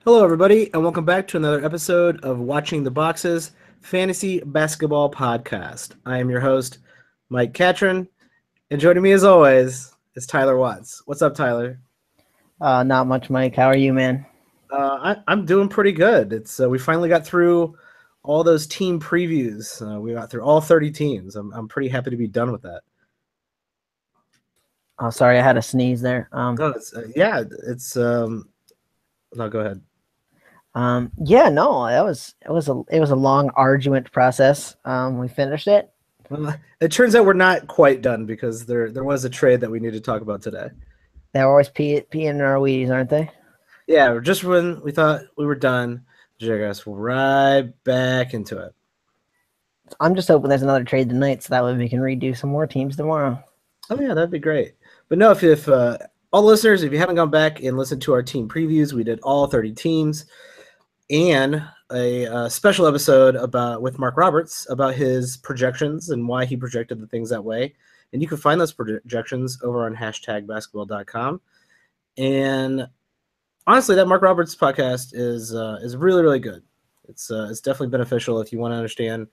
Hello, everybody, and welcome back to another episode of Watching the Boxes Fantasy Basketball Podcast. I am your host, Mike Catron, and joining me as always is Tyler Watts. What's up, Tyler? Not much, Mike. How are you, man? I'm doing pretty good. It's we finally got through all those team previews. We got through all 30 teams. I'm pretty happy to be done with that. Oh, sorry, I had a sneeze there. No, it's no, go ahead. Yeah, no, it was a long, arduous process. We finished it. Well, it turns out we're not quite done because there was a trade that we need to talk about today. They're always peeing in our weeds, aren't they? Yeah, just when we thought we were done, drag us right back into it. I'm just hoping there's another trade tonight, so that way we can redo some more teams tomorrow. Oh yeah, that'd be great. But no, if all listeners, if you haven't gone back and listened to our team previews, we did all 30 teams and a special episode with Mark Roberts about his projections and why he projected the things that way. And you can find those projections over on #basketball.com. And honestly, that Mark Roberts podcast is really, really good. It's definitely beneficial if you want to understand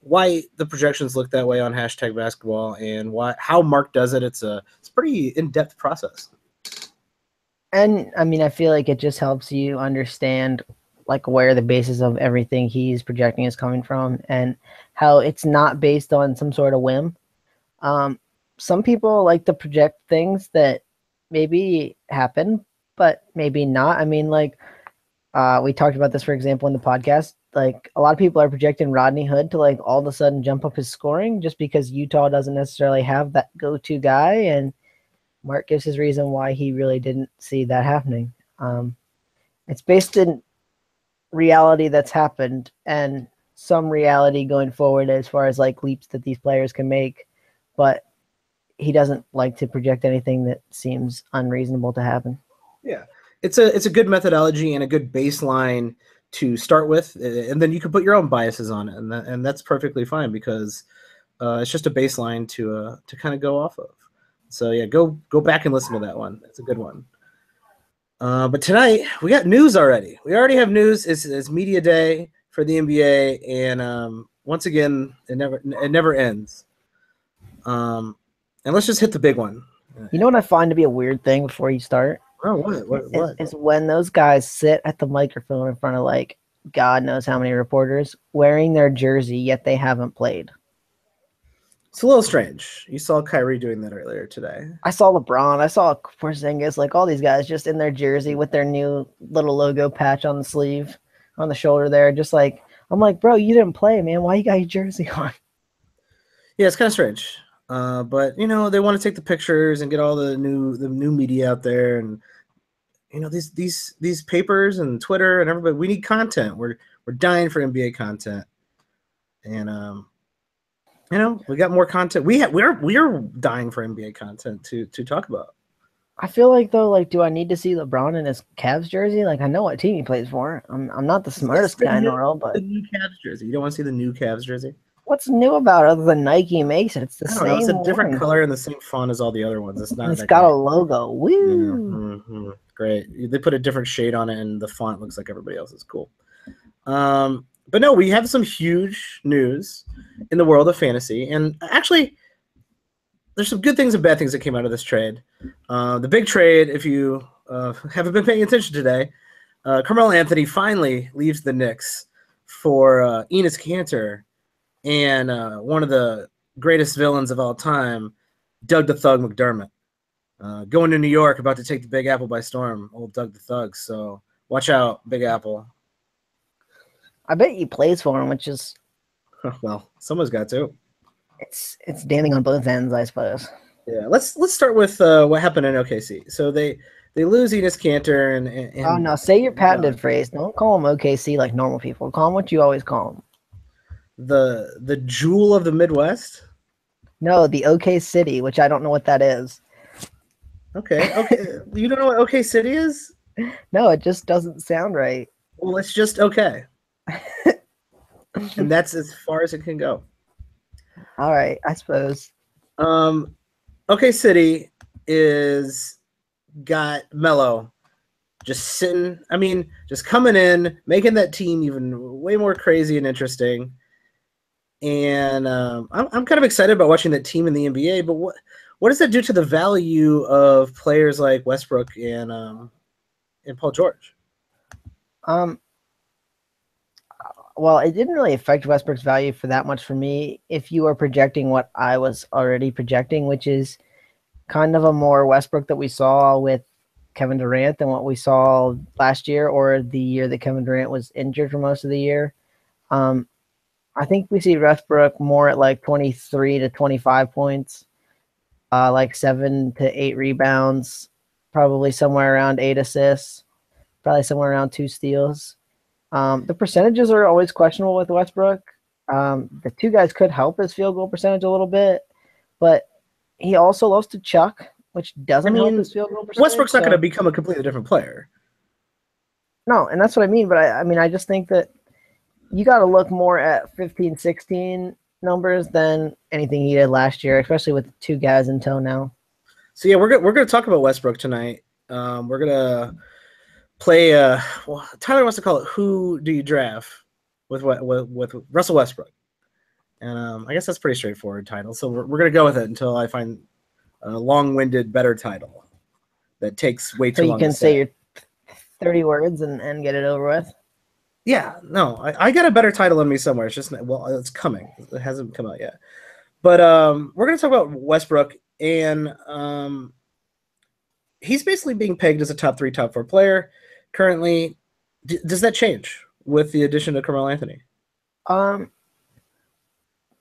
why the projections look that way on #basketball and how Mark does it. It's a pretty in-depth process. And I mean, I feel like it just helps you understand like where the basis of everything he's projecting is coming from and how it's not based on some sort of whim. Some people like to project things that maybe happen, but maybe not. I mean, like we talked about this, for example, in the podcast. Like a lot of people are projecting Rodney Hood to like all of a sudden jump up his scoring just because Utah doesn't necessarily have that go-to guy, and Mark gives his reason why he really didn't see that happening. It's based in reality that's happened and some reality going forward as far as like leaps that these players can make, but he doesn't like to project anything that seems unreasonable to happen. Yeah, it's a good methodology and a good baseline to start with, and then you can put your own biases on it, and that's perfectly fine because it's just a baseline to kind of go off of. So yeah, go back and listen to that one. It's a good one. But tonight we got news already. We already have news. It's media day for the NBA, and once again, it never ends. And let's just hit the big one. You know what I find to be a weird thing before you start? Oh, what? Is when those guys sit at the microphone in front of like God knows how many reporters wearing their jersey, yet they haven't played. It's a little strange. You saw Kyrie doing that earlier today. I saw LeBron. I saw Porzingis. Like all these guys just in their jersey with their new little logo patch on the sleeve, on the shoulder there. Just like, I'm like, bro, you didn't play, man. Why you got your jersey on? Yeah, it's kind of strange. But you know they want to take the pictures and get all the new media out there, and you know these papers and Twitter and everybody. We need content. We're dying for NBA content, and you know we got more content. We're dying for NBA content to talk about. I feel like though, like, do I need to see LeBron in his Cavs jersey? Like, I know what team he plays for. I'm not the smartest guy in the world, but the new Cavs jersey. You don't want to see the new Cavs jersey? what's new about it other than Nike makes it? It's the I don't know. It's same a different one. color and the same font as all the other ones. It's not. It's That got great. a logo. Woo! Mm-hmm. Great. They put a different shade on it, and the font looks like everybody else's. Cool. But no, we have some huge news in the world of fantasy, and actually, there's some good things and bad things that came out of this trade. The big trade, if you haven't been paying attention today, Carmelo Anthony finally leaves the Knicks for Enes Kanter and one of the greatest villains of all time, Doug the Thug McDermott. Going to New York, about to take the Big Apple by storm, old Doug the Thug. So watch out, Big Apple. I bet he plays for him, which is Well, someone's got to. it's damning on both ends, I suppose. Yeah, let's start with what happened in OKC. So they lose Enes Kanter and Oh no, say your patented phrase. Don't call him OKC like normal people. Call him what you always call him. the jewel of the Midwest. No, the OK City, which I don't know what that is. Okay. You don't know what OK City is? No, it just doesn't sound right. Well, it's just okay, and that's as far as it can go. All right, I suppose. OK City is got Melo just sitting. I mean, just coming in, making that team even way more crazy and interesting. And I'm kind of excited about watching that team in the NBA. But what does that do to the value of players like Westbrook and Paul George? Well, it didn't really affect Westbrook's value for that much for me. If you are projecting what I was already projecting, which is kind of a more Westbrook that we saw with Kevin Durant than what we saw last year or the year that Kevin Durant was injured for most of the year. I think we see Westbrook more at like 23 to 25 points, like 7 to 8 rebounds, probably somewhere around 8 assists, probably somewhere around 2 steals. The percentages are always questionable with Westbrook. The two guys could help his field goal percentage a little bit, but he also loves to chuck, which doesn't help his field goal percentage. Westbrook's not going to become a completely different player. No, and that's what I mean. But I mean, I just think that you got to look more at 15, 16 numbers than anything he did last year, especially with 2 guys in tow now. So yeah, we're going to talk about Westbrook tonight. We're going to play. Well, Tyler wants to call it "Who Do You Draft" with Russell Westbrook, and I guess that's pretty straightforward title. So we're going to go with it until I find a long-winded, better title that takes way too long. So you can say your 30 words and get it over with. Yeah, no, I got a better title in me somewhere. It's just, well, it's coming. It hasn't come out yet. But we're going to talk about Westbrook, and he's basically being pegged as a top 3, top 4 player currently. Does that change with the addition of Carmelo Anthony?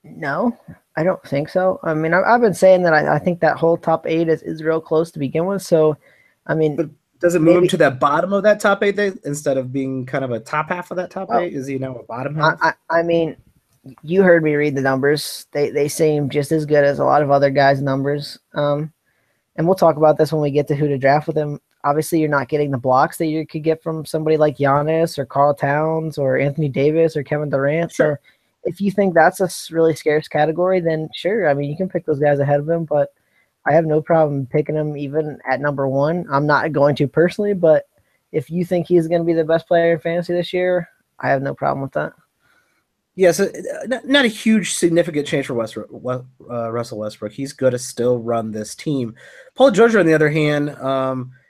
No, I don't think so. I mean, I've been saying that I think that whole top 8 is real close to begin with. So, I mean, but does it move him to that bottom of that top 8 instead of being kind of a top half of that top 8? Is he now a bottom half? I mean, you heard me read the numbers. They seem just as good as a lot of other guys' numbers. And we'll talk about this when we get to who to draft with him. Obviously, you're not getting the blocks that you could get from somebody like Giannis or Karl Towns or Anthony Davis or Kevin Durant. Sure. So if you think that's a really scarce category, then sure. I mean, you can pick those guys ahead of him, but I have no problem picking him even at number 1. I'm not going to personally, but if you think he's going to be the best player in fantasy this year, I have no problem with that. Yeah, so not a huge significant change for Russell Westbrook. He's going to still run this team. Paul George, on the other hand,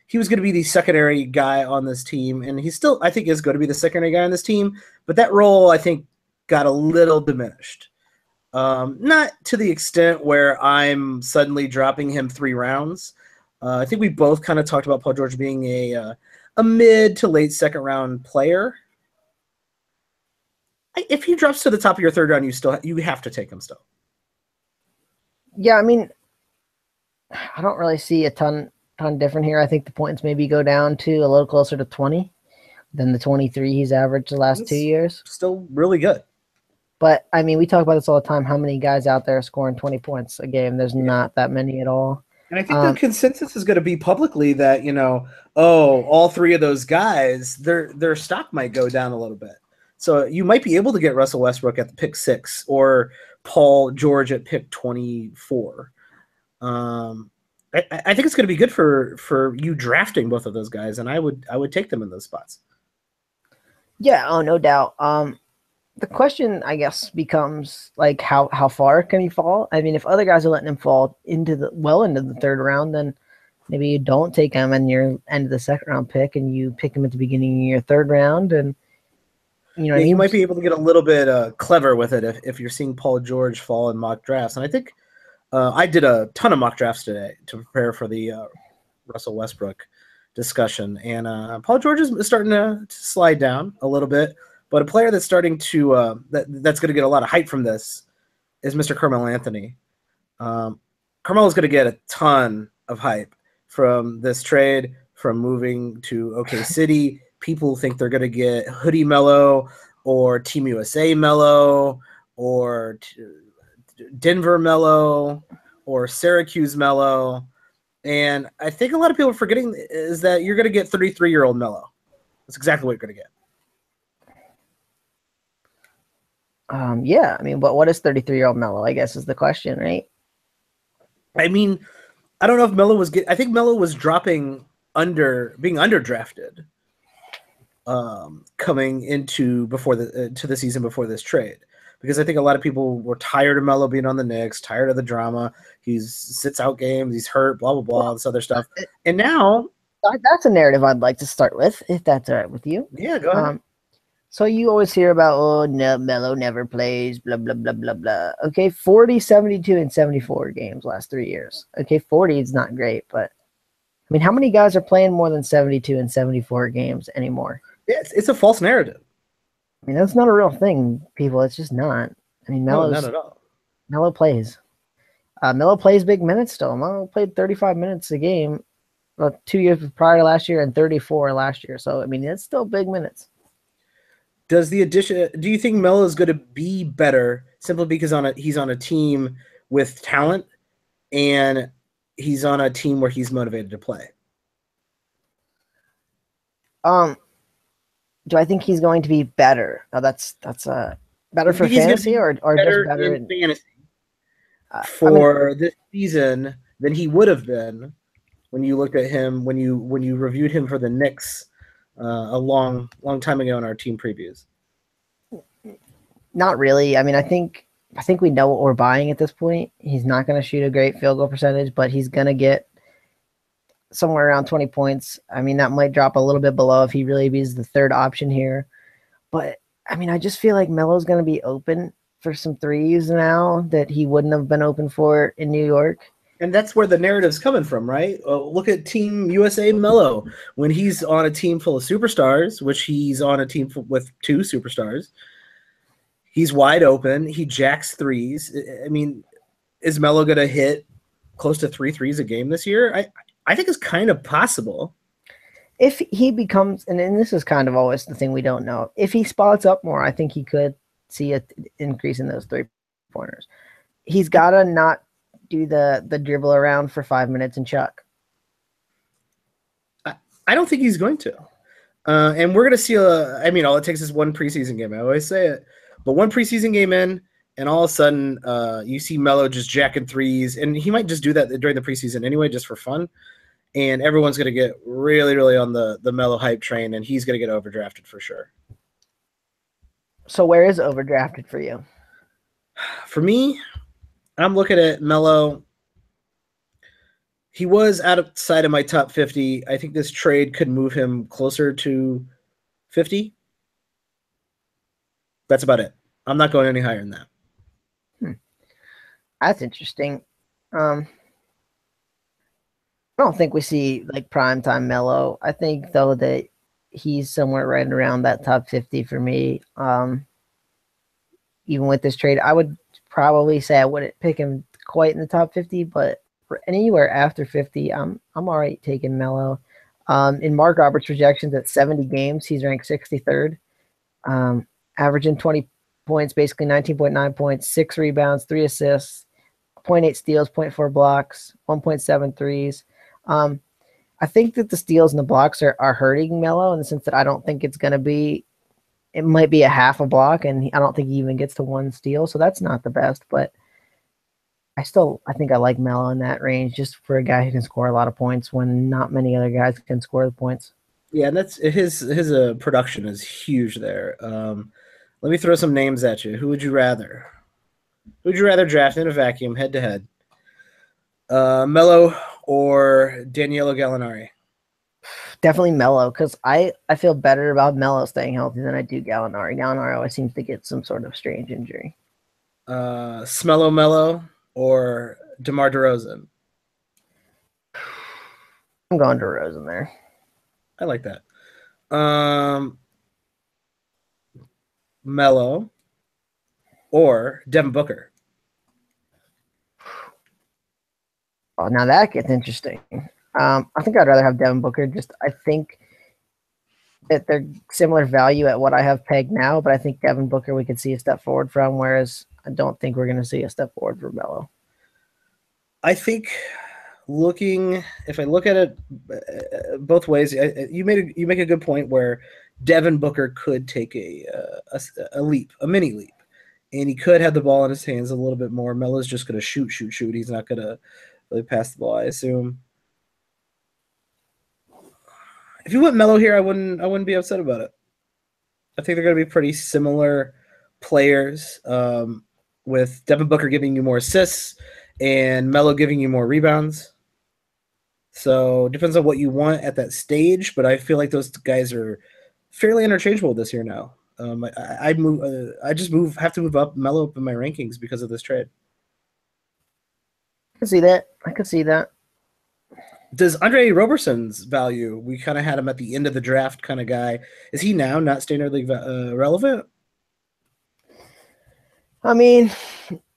he was going to be the secondary guy on this team, and he still, I think, is going to be the secondary guy on this team. But that role, I think, got a little diminished. Not to the extent where I'm suddenly dropping him 3 rounds. I think we both kind of talked about Paul George being a mid to late second round player. If he drops to the top of your 3rd round, you have to take him still. Yeah, I mean, I don't really see a ton different here. I think the points maybe go down to a little closer to 20 than the 23 he's averaged the last 2 years. Still really good. But, I mean, we talk about this all the time. How many guys out there are scoring 20 points a game? There's not that many at all. And I think the consensus is going to be publicly that, all 3 of those guys, their stock might go down a little bit. So you might be able to get Russell Westbrook at the pick 6 or Paul George at pick 24. I think it's going to be good for you drafting both of those guys, and I would take them in those spots. Yeah, no doubt. The question, I guess, becomes like how far can he fall? I mean, if other guys are letting him fall into the 3rd round, then maybe you don't take him in your end of the 2nd round pick, and you pick him at the beginning of your 3rd round, and you might be able to get a little bit clever with it if you're seeing Paul George fall in mock drafts. And I think I did a ton of mock drafts today to prepare for the Russell Westbrook discussion, and Paul George is starting to slide down a little bit. But a player that's starting to that's going to get a lot of hype from this is Mr. Carmelo Anthony. Carmelo's going to get a ton of hype from this trade, from moving to OK City. People think they're going to get Hoodie Melo or Team USA Melo or Denver Melo or Syracuse Melo. And I think a lot of people are forgetting is that you're going to get 33-year-old Melo. That's exactly what you're going to get. Yeah, I mean, what is 33-year-old Melo, I guess, is the question, right? I mean, I don't know if Melo was I think Melo was dropping being underdrafted coming into before to the season before this trade, because I think a lot of people were tired of Melo being on the Knicks, tired of the drama. He sits out games, he's hurt, blah blah blah, this other stuff. And now that's a narrative I'd like to start with, if that's all right with you. Yeah, go ahead. So you always hear about, oh, no, Melo never plays, blah, blah, blah, blah, blah. Okay, 40, 72, and 74 games last 3 years. Okay, 40 is not great, but, I mean, how many guys are playing more than 72 and 74 games anymore? Yeah, it's a false narrative. I mean, that's not a real thing, people. It's just not. I mean, No, not at all. Melo plays. Melo plays big minutes still. Melo played 35 minutes a game 2 years prior to last year and 34 last year. So, I mean, it's still big minutes. Do you think Melo is going to be better simply because he's on a team with talent and he's on a team where he's motivated to play? Do I think he's going to be better? Oh, that's better for fantasy or better just better in fantasy for this season than he would have been when you looked at him when you reviewed him for the Knicks a long time ago in our team previews? Not really. I mean, I think we know what we're buying at this point. He's not going to shoot a great field goal percentage, but he's going to get somewhere around 20 points. I mean, that might drop a little bit below if he really is the third option here. But, I mean, I just feel like Melo's going to be open for some threes now that he wouldn't have been open for in New York. And that's where the narrative's coming from, right? Look at Team USA Melo. When he's on a team full of superstars, which he's on a team with 2 superstars, he's wide open. He jacks threes. I mean, is Melo going to hit close to 3 threes a game this year? I think it's kind of possible. If he becomes, and this is kind of always the thing we don't know, if he spots up more, I think he could see an increase in those 3-pointers. He's got to not do the dribble around for 5 minutes and chuck. I don't think he's going to. And we're going to see all it takes is one preseason game. I always say it. But one preseason game in, and all of a sudden you see Melo just jacking threes. And he might just do that during the preseason anyway, just for fun. And everyone's going to get really, really on the Melo hype train, and he's going to get overdrafted for sure. So where is overdrafted for you? For me, I'm looking at Melo. He was outside of my top 50. I think this trade could move him closer to 50. That's about it. I'm not going any higher than that. That's interesting. I don't think we see like primetime Melo. I think though that he's somewhere right around that top 50 for me. Even with this trade, I would probably say I wouldn't pick him quite in the top 50, but for anywhere after 50, I'm all right taking Melo. In Mark Roberts' projections at 70 games, he's ranked 63rd, averaging 20 points, basically 19.9 points, 6 rebounds, 3 assists, 0.8 steals, 0.4 blocks, 1.7 threes. I think that the steals and the blocks are hurting Melo in the sense that I don't think it's going to be – it might be a half a block, and I don't think he even gets to 1 steal, so that's not the best. But I think I like Melo in that range just for a guy who can score a lot of points when not many other guys can score the points. Yeah, and that's his production is huge there. Let me throw some names at you. Who would you rather? Who would you rather draft in a vacuum, head-to-head? Melo or Danilo Gallinari? Definitely Melo, because I feel better about Melo staying healthy than I do Gallinari. Gallinari always seems to get some sort of strange injury. Smello Melo or DeMar DeRozan? I'm going DeRozan there. I like that. Melo or Devin Booker? Oh, now that gets interesting. I think I'd rather have Devin Booker. I think that they're similar value at what I have pegged now, but I think Devin Booker we could see a step forward from, whereas I don't think we're going to see a step forward for Melo. I think if I look at it both ways, you make a good point where Devin Booker could take a leap, a mini leap, and he could have the ball in his hands a little bit more. Melo's just going to shoot. He's not going to really pass the ball, I assume. if you went Melo here, I wouldn't be upset about it. I think they're going to be pretty similar players, with Devin Booker giving you more assists and Melo giving you more rebounds. So it depends on what you want at that stage, but I feel like those guys are fairly interchangeable this year now. I have to move up Melo up in my rankings because of this trade. I can see that. I can see that. Does Andre Roberson's value? We kind of had him at the end of the draft kind of guy. Is he now not standard league relevant? I mean,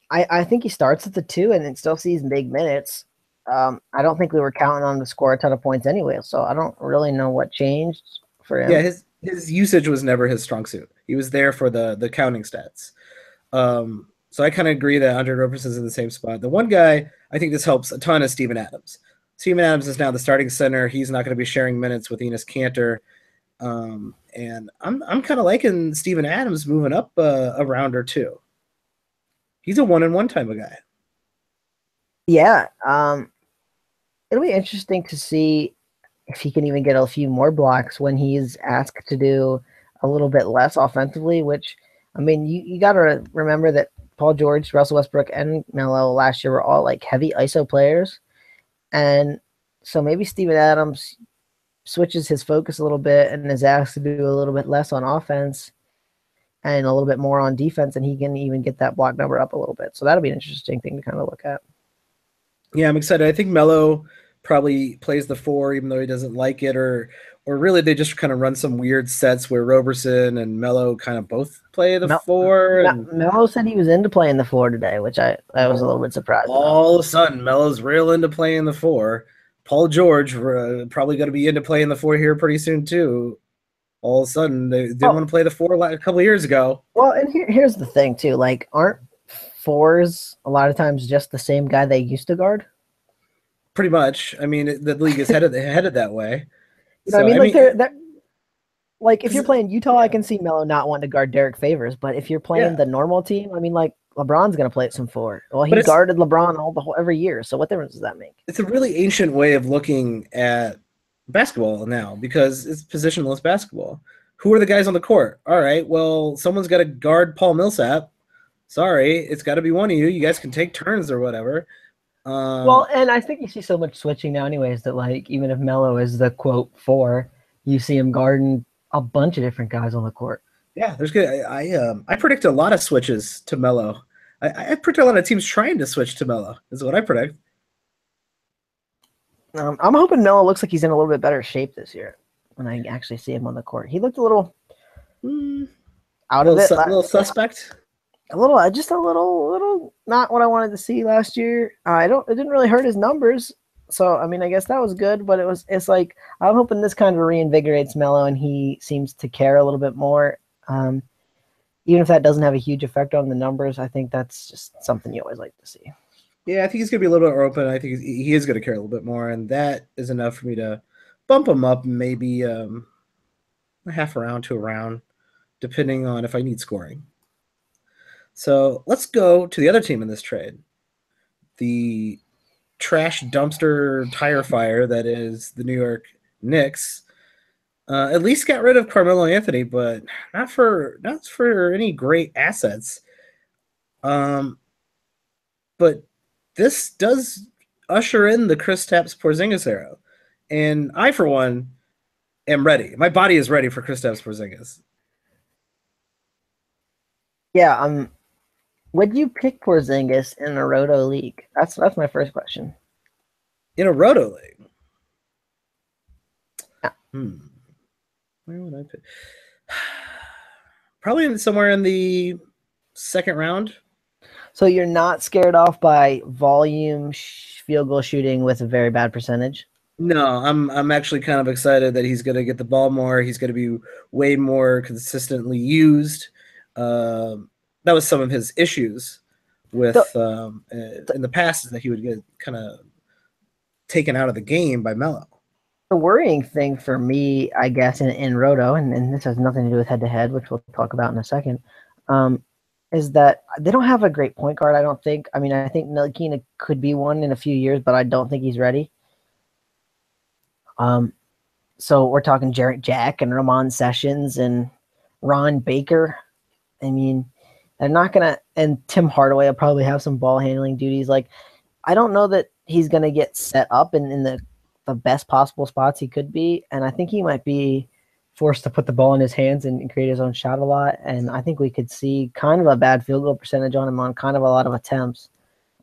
I think he starts at the 2 and then still sees big minutes. I don't think we were counting on him to score a ton of points anyway, so I don't really know what changed for him. Yeah, his usage was never his strong suit. He was there for the counting stats. So I kind of agree that Andre Roberson's in the same spot. The one guy I think this helps a ton is Steven Adams. Steven Adams is now the starting center. He's not going to be sharing minutes with Enes Kanter. And I'm kind of liking Steven Adams moving up a round or two. He's a 1-and-1 type of guy. Yeah. It'll be interesting to see if he can even get a few more blocks when he's asked to do a little bit less offensively, which, I mean, you got to remember that Paul George, Russell Westbrook, and Melo last year were all like heavy ISO players. And so maybe Steven Adams switches his focus a little bit and is asked to do a little bit less on offense and a little bit more on defense, and he can even get that block number up a little bit. So that'll be an interesting thing to kind of look at. Yeah, I'm excited. I think Melo probably plays the 4 even though he doesn't like it, or really they just kind of run some weird sets where Roberson and Melo kind of both play the 4. Melo said he was into playing the 4 today, which I was a little bit surprised all of a sudden, Melo's real into playing the 4. Paul George probably going to be into playing the 4 here pretty soon too. All of a sudden, they didn't want to play the 4 a couple of years ago. Well, and here's the thing too. Like, aren't 4s a lot of times just the same guy they used to guard? Pretty much. I mean, the league is headed that way. You know what I mean? Like, if you're playing Utah, I can see Melo not wanting to guard Derek Favors. But if you're playing the normal team, I mean, like, LeBron's going to play at some 4. Well, he guarded LeBron every year. So what difference does that make? It's a really ancient way of looking at basketball now because it's positionless basketball. Who are the guys on the court? All right, well, someone's got to guard Paul Millsap. Sorry, it's got to be one of you. You guys can take turns or whatever. Well, and I think you see so much switching now anyways that, like, even if Melo is the, quote, 4, you see him guarding a bunch of different guys on the court. Yeah, there's good. I predict a lot of switches to Melo. I predict a lot of teams trying to switch to Melo is what I predict. I'm hoping Melo looks like he's in a little bit better shape this year when I actually see him on the court. He looked a little out of it. A little suspect. Just a little not what I wanted to see last year. It didn't really hurt his numbers. So, I mean, I guess that was good, but it's like, I'm hoping this kind of reinvigorates Melo and he seems to care a little bit more. Even if that doesn't have a huge effect on the numbers, I think that's just something you always like to see. Yeah, I think he's going to be a little bit more open. I think he is going to care a little bit more, and that is enough for me to bump him up maybe a half a round to a round, depending on if I need scoring. So let's go to the other team in this trade. The trash dumpster tire fire that is the New York Knicks. At least got rid of Carmelo Anthony, but not for any great assets. But this does usher in the Kristaps Porzingis era, and I, for one, am ready. My body is ready for Kristaps Porzingis. Yeah, would you pick Porzingis in a Roto league? That's my first question. In a Roto league? Yeah. Where would I pick? Probably somewhere in the second round. So you're not scared off by volume field goal shooting with a very bad percentage? No, I'm actually kind of excited that he's going to get the ball more. He's going to be way more consistently used. That was some of his issues with in the past, is that he would get kind of taken out of the game by Melo. The worrying thing for me, I guess, in Roto, and this has nothing to do with head-to-head, which we'll talk about in a second, is that they don't have a great point guard, I don't think. I mean, I think Ntilikina could be one in a few years, but I don't think he's ready. So we're talking Jarrett Jack and Ramon Sessions and Ron Baker. I mean, they're not gonna, and Tim Hardaway will probably have some ball handling duties. Like, I don't know that he's gonna get set up in the best possible spots he could be, and I think he might be forced to put the ball in his hands and create his own shot a lot. And I think we could see kind of a bad field goal percentage on him on kind of a lot of attempts.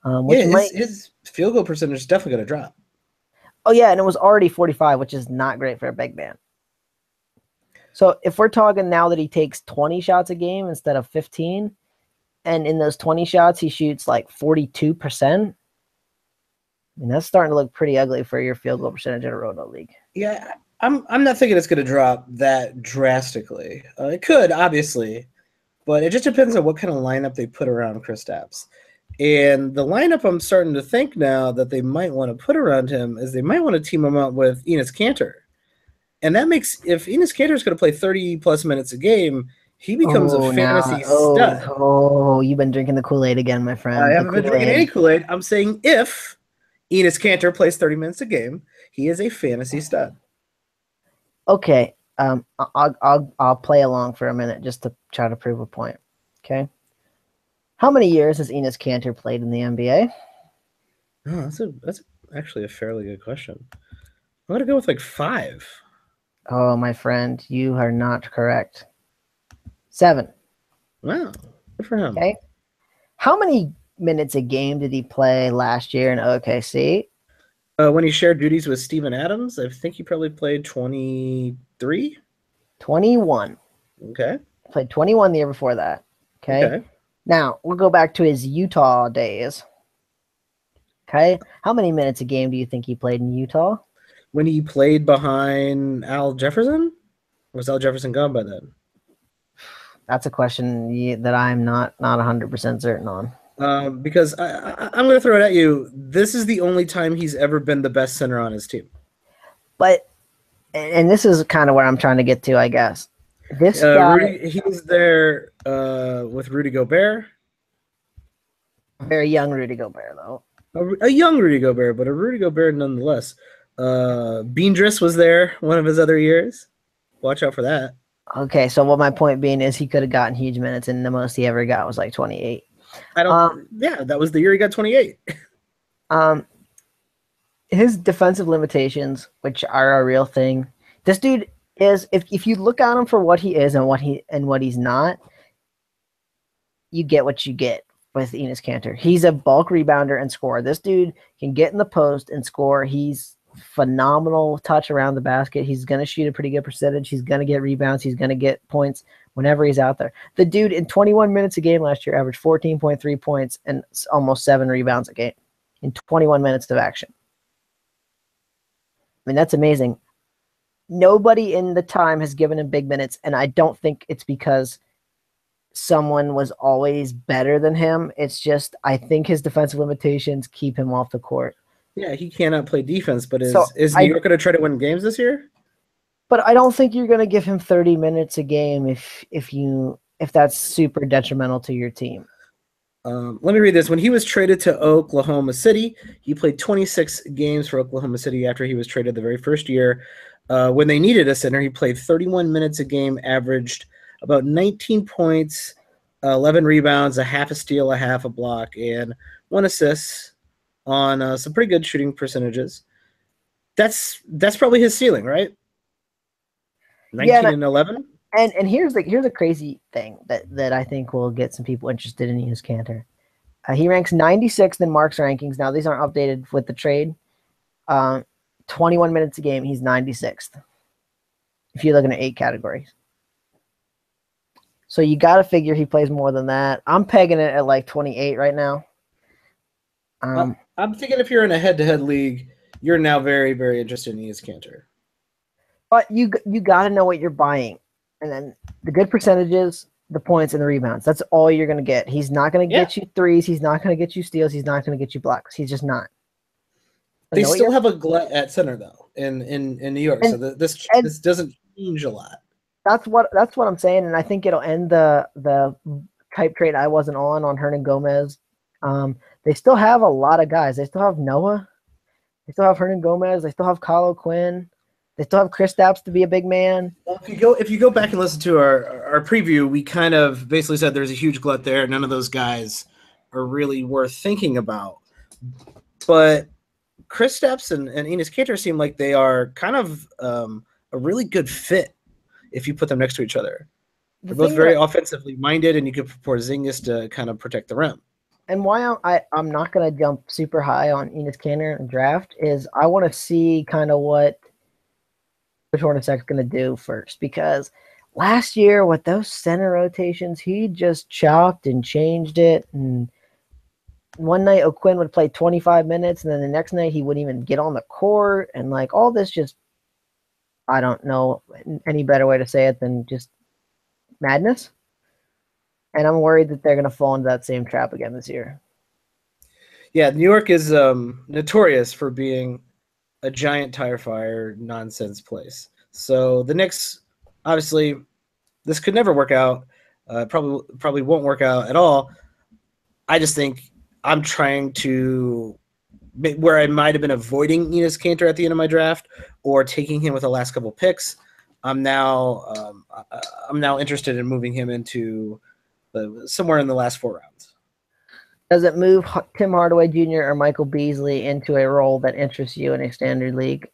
Which his field goal percentage is definitely going to drop. Oh yeah, and it was already 45, which is not great for a big man. So if we're talking now that he takes 20 shots a game instead of 15, and in those 20 shots he shoots like 42%, I mean, that's starting to look pretty ugly for your field goal percentage in a Roto League. Yeah, I'm not thinking it's going to drop that drastically. It could, obviously, but it just depends on what kind of lineup they put around Kristaps. And the lineup I'm starting to think now that they might want to put around him is they might want to team him up with Enes Kanter. And that makes, if Enes Kanter is going to play 30-plus minutes a game, he becomes a fantasy stud. Oh, you've been drinking the Kool-Aid again, my friend. I haven't been drinking any Kool-Aid. I'm saying if Enes Kanter plays 30 minutes a game, he is a fantasy stud. Okay, I'll play along for a minute just to try to prove a point. Okay, how many years has Enes Kanter played in the NBA? Oh, that's actually a fairly good question. I'm gonna go with like 5. Oh, my friend, you are not correct. 7. Wow, good for him. Okay, how many minutes a game did he play last year in OKC? When he shared duties with Steven Adams, I think he probably played 23? 21. Okay. Played 21 the year before that. Okay. Now, we'll go back to his Utah days. Okay. How many minutes a game do you think he played in Utah? When he played behind Al Jefferson? Or was Al Jefferson gone by then? That's a question that I'm not 100% certain on. Because I'm going to throw it at you. This is the only time he's ever been the best center on his team. But, and this is kind of where I'm trying to get to, I guess. This guy, he was there with Rudy Gobert. Very young Rudy Gobert, though. A young Rudy Gobert, but a Rudy Gobert nonetheless. Beandris was there one of his other years. Watch out for that. Okay, so what my point being is he could have gotten huge minutes, and the most he ever got was like 28. Yeah, that was the year he got 28. His defensive limitations, which are a real thing. This dude is, if you look at him for what he is and what he's not, you get what you get with Enes Kanter. He's a bulk rebounder and scorer. This dude can get in the post and score. He's phenomenal touch around the basket. He's going to shoot a pretty good percentage. He's going to get rebounds. He's going to get points whenever he's out there. The dude in 21 minutes a game last year averaged 14.3 points and almost 7 rebounds a game in 21 minutes of action. I mean, that's amazing. Nobody in the time has given him big minutes, and I don't think it's because someone was always better than him. It's just I think his defensive limitations keep him off the court. Yeah, he cannot play defense, but is New York going to try to win games this year? But I don't think you're going to give him 30 minutes a game if that's super detrimental to your team. Let me read this. When he was traded to Oklahoma City, he played 26 games for Oklahoma City after he was traded the very first year. When they needed a center, he played 31 minutes a game, averaged about 19 points, 11 rebounds, a half a steal, a half a block, and 1 assist on some pretty good shooting percentages. That's probably his ceiling, right? 19 and 11. And here's a crazy thing that I think will get some people interested in Enes Kanter. He ranks 96th in Mark's rankings. Now these aren't updated with the trade. 21 minutes a game, he's 96th. If you're looking at 8 categories. So you got to figure he plays more than that. I'm pegging it at like 28 right now. I'm thinking if you're in a head-to-head league, you're now very, very interested in Enes Kanter. But you got to know what you're buying. And then the good percentages, the points, and the rebounds. That's all you're going to get. He's not going to get you threes. He's not going to get you steals. He's not going to get you blocks. He's just not. They still have a glut at center, though, in New York. So this doesn't change a lot. That's what I'm saying, and I think it'll end the type trade I wasn't on Hernan Gomez. They still have a lot of guys. They still have Noah. They still have Hernan Gomez. They still have Kyle Quinn. They still have Kristaps to be a big man. Well, if you go back and listen to our preview, we kind of basically said there's a huge glut there. None of those guys are really worth thinking about. But Kristaps and Enes Kanter seem like they are kind of a really good fit if you put them next to each other. They're both very offensively minded, and you could put Porzingis to kind of protect the rim. And why I'm not going to jump super high on Enes Kanter in the draft is I want to see kind of what Coach Hornacek's going to do first, because last year with those center rotations, he just chopped and changed it. And one night O'Quinn would play 25 minutes, and then the next night he wouldn't even get on the court. And like all this just, I don't know any better way to say it than just madness. And I'm worried that they're going to fall into that same trap again this year. Yeah, New York is notorious for being a giant tire fire nonsense place. So the Knicks, obviously, this could never work out. Probably won't work out at all. I just think I'm trying to where I might have been avoiding Enes Kanter at the end of my draft or taking him with the last couple picks. I'm now interested in moving him into somewhere in the last 4 rounds. Does it move Tim Hardaway Jr. or Michael Beasley into a role that interests you in a standard league?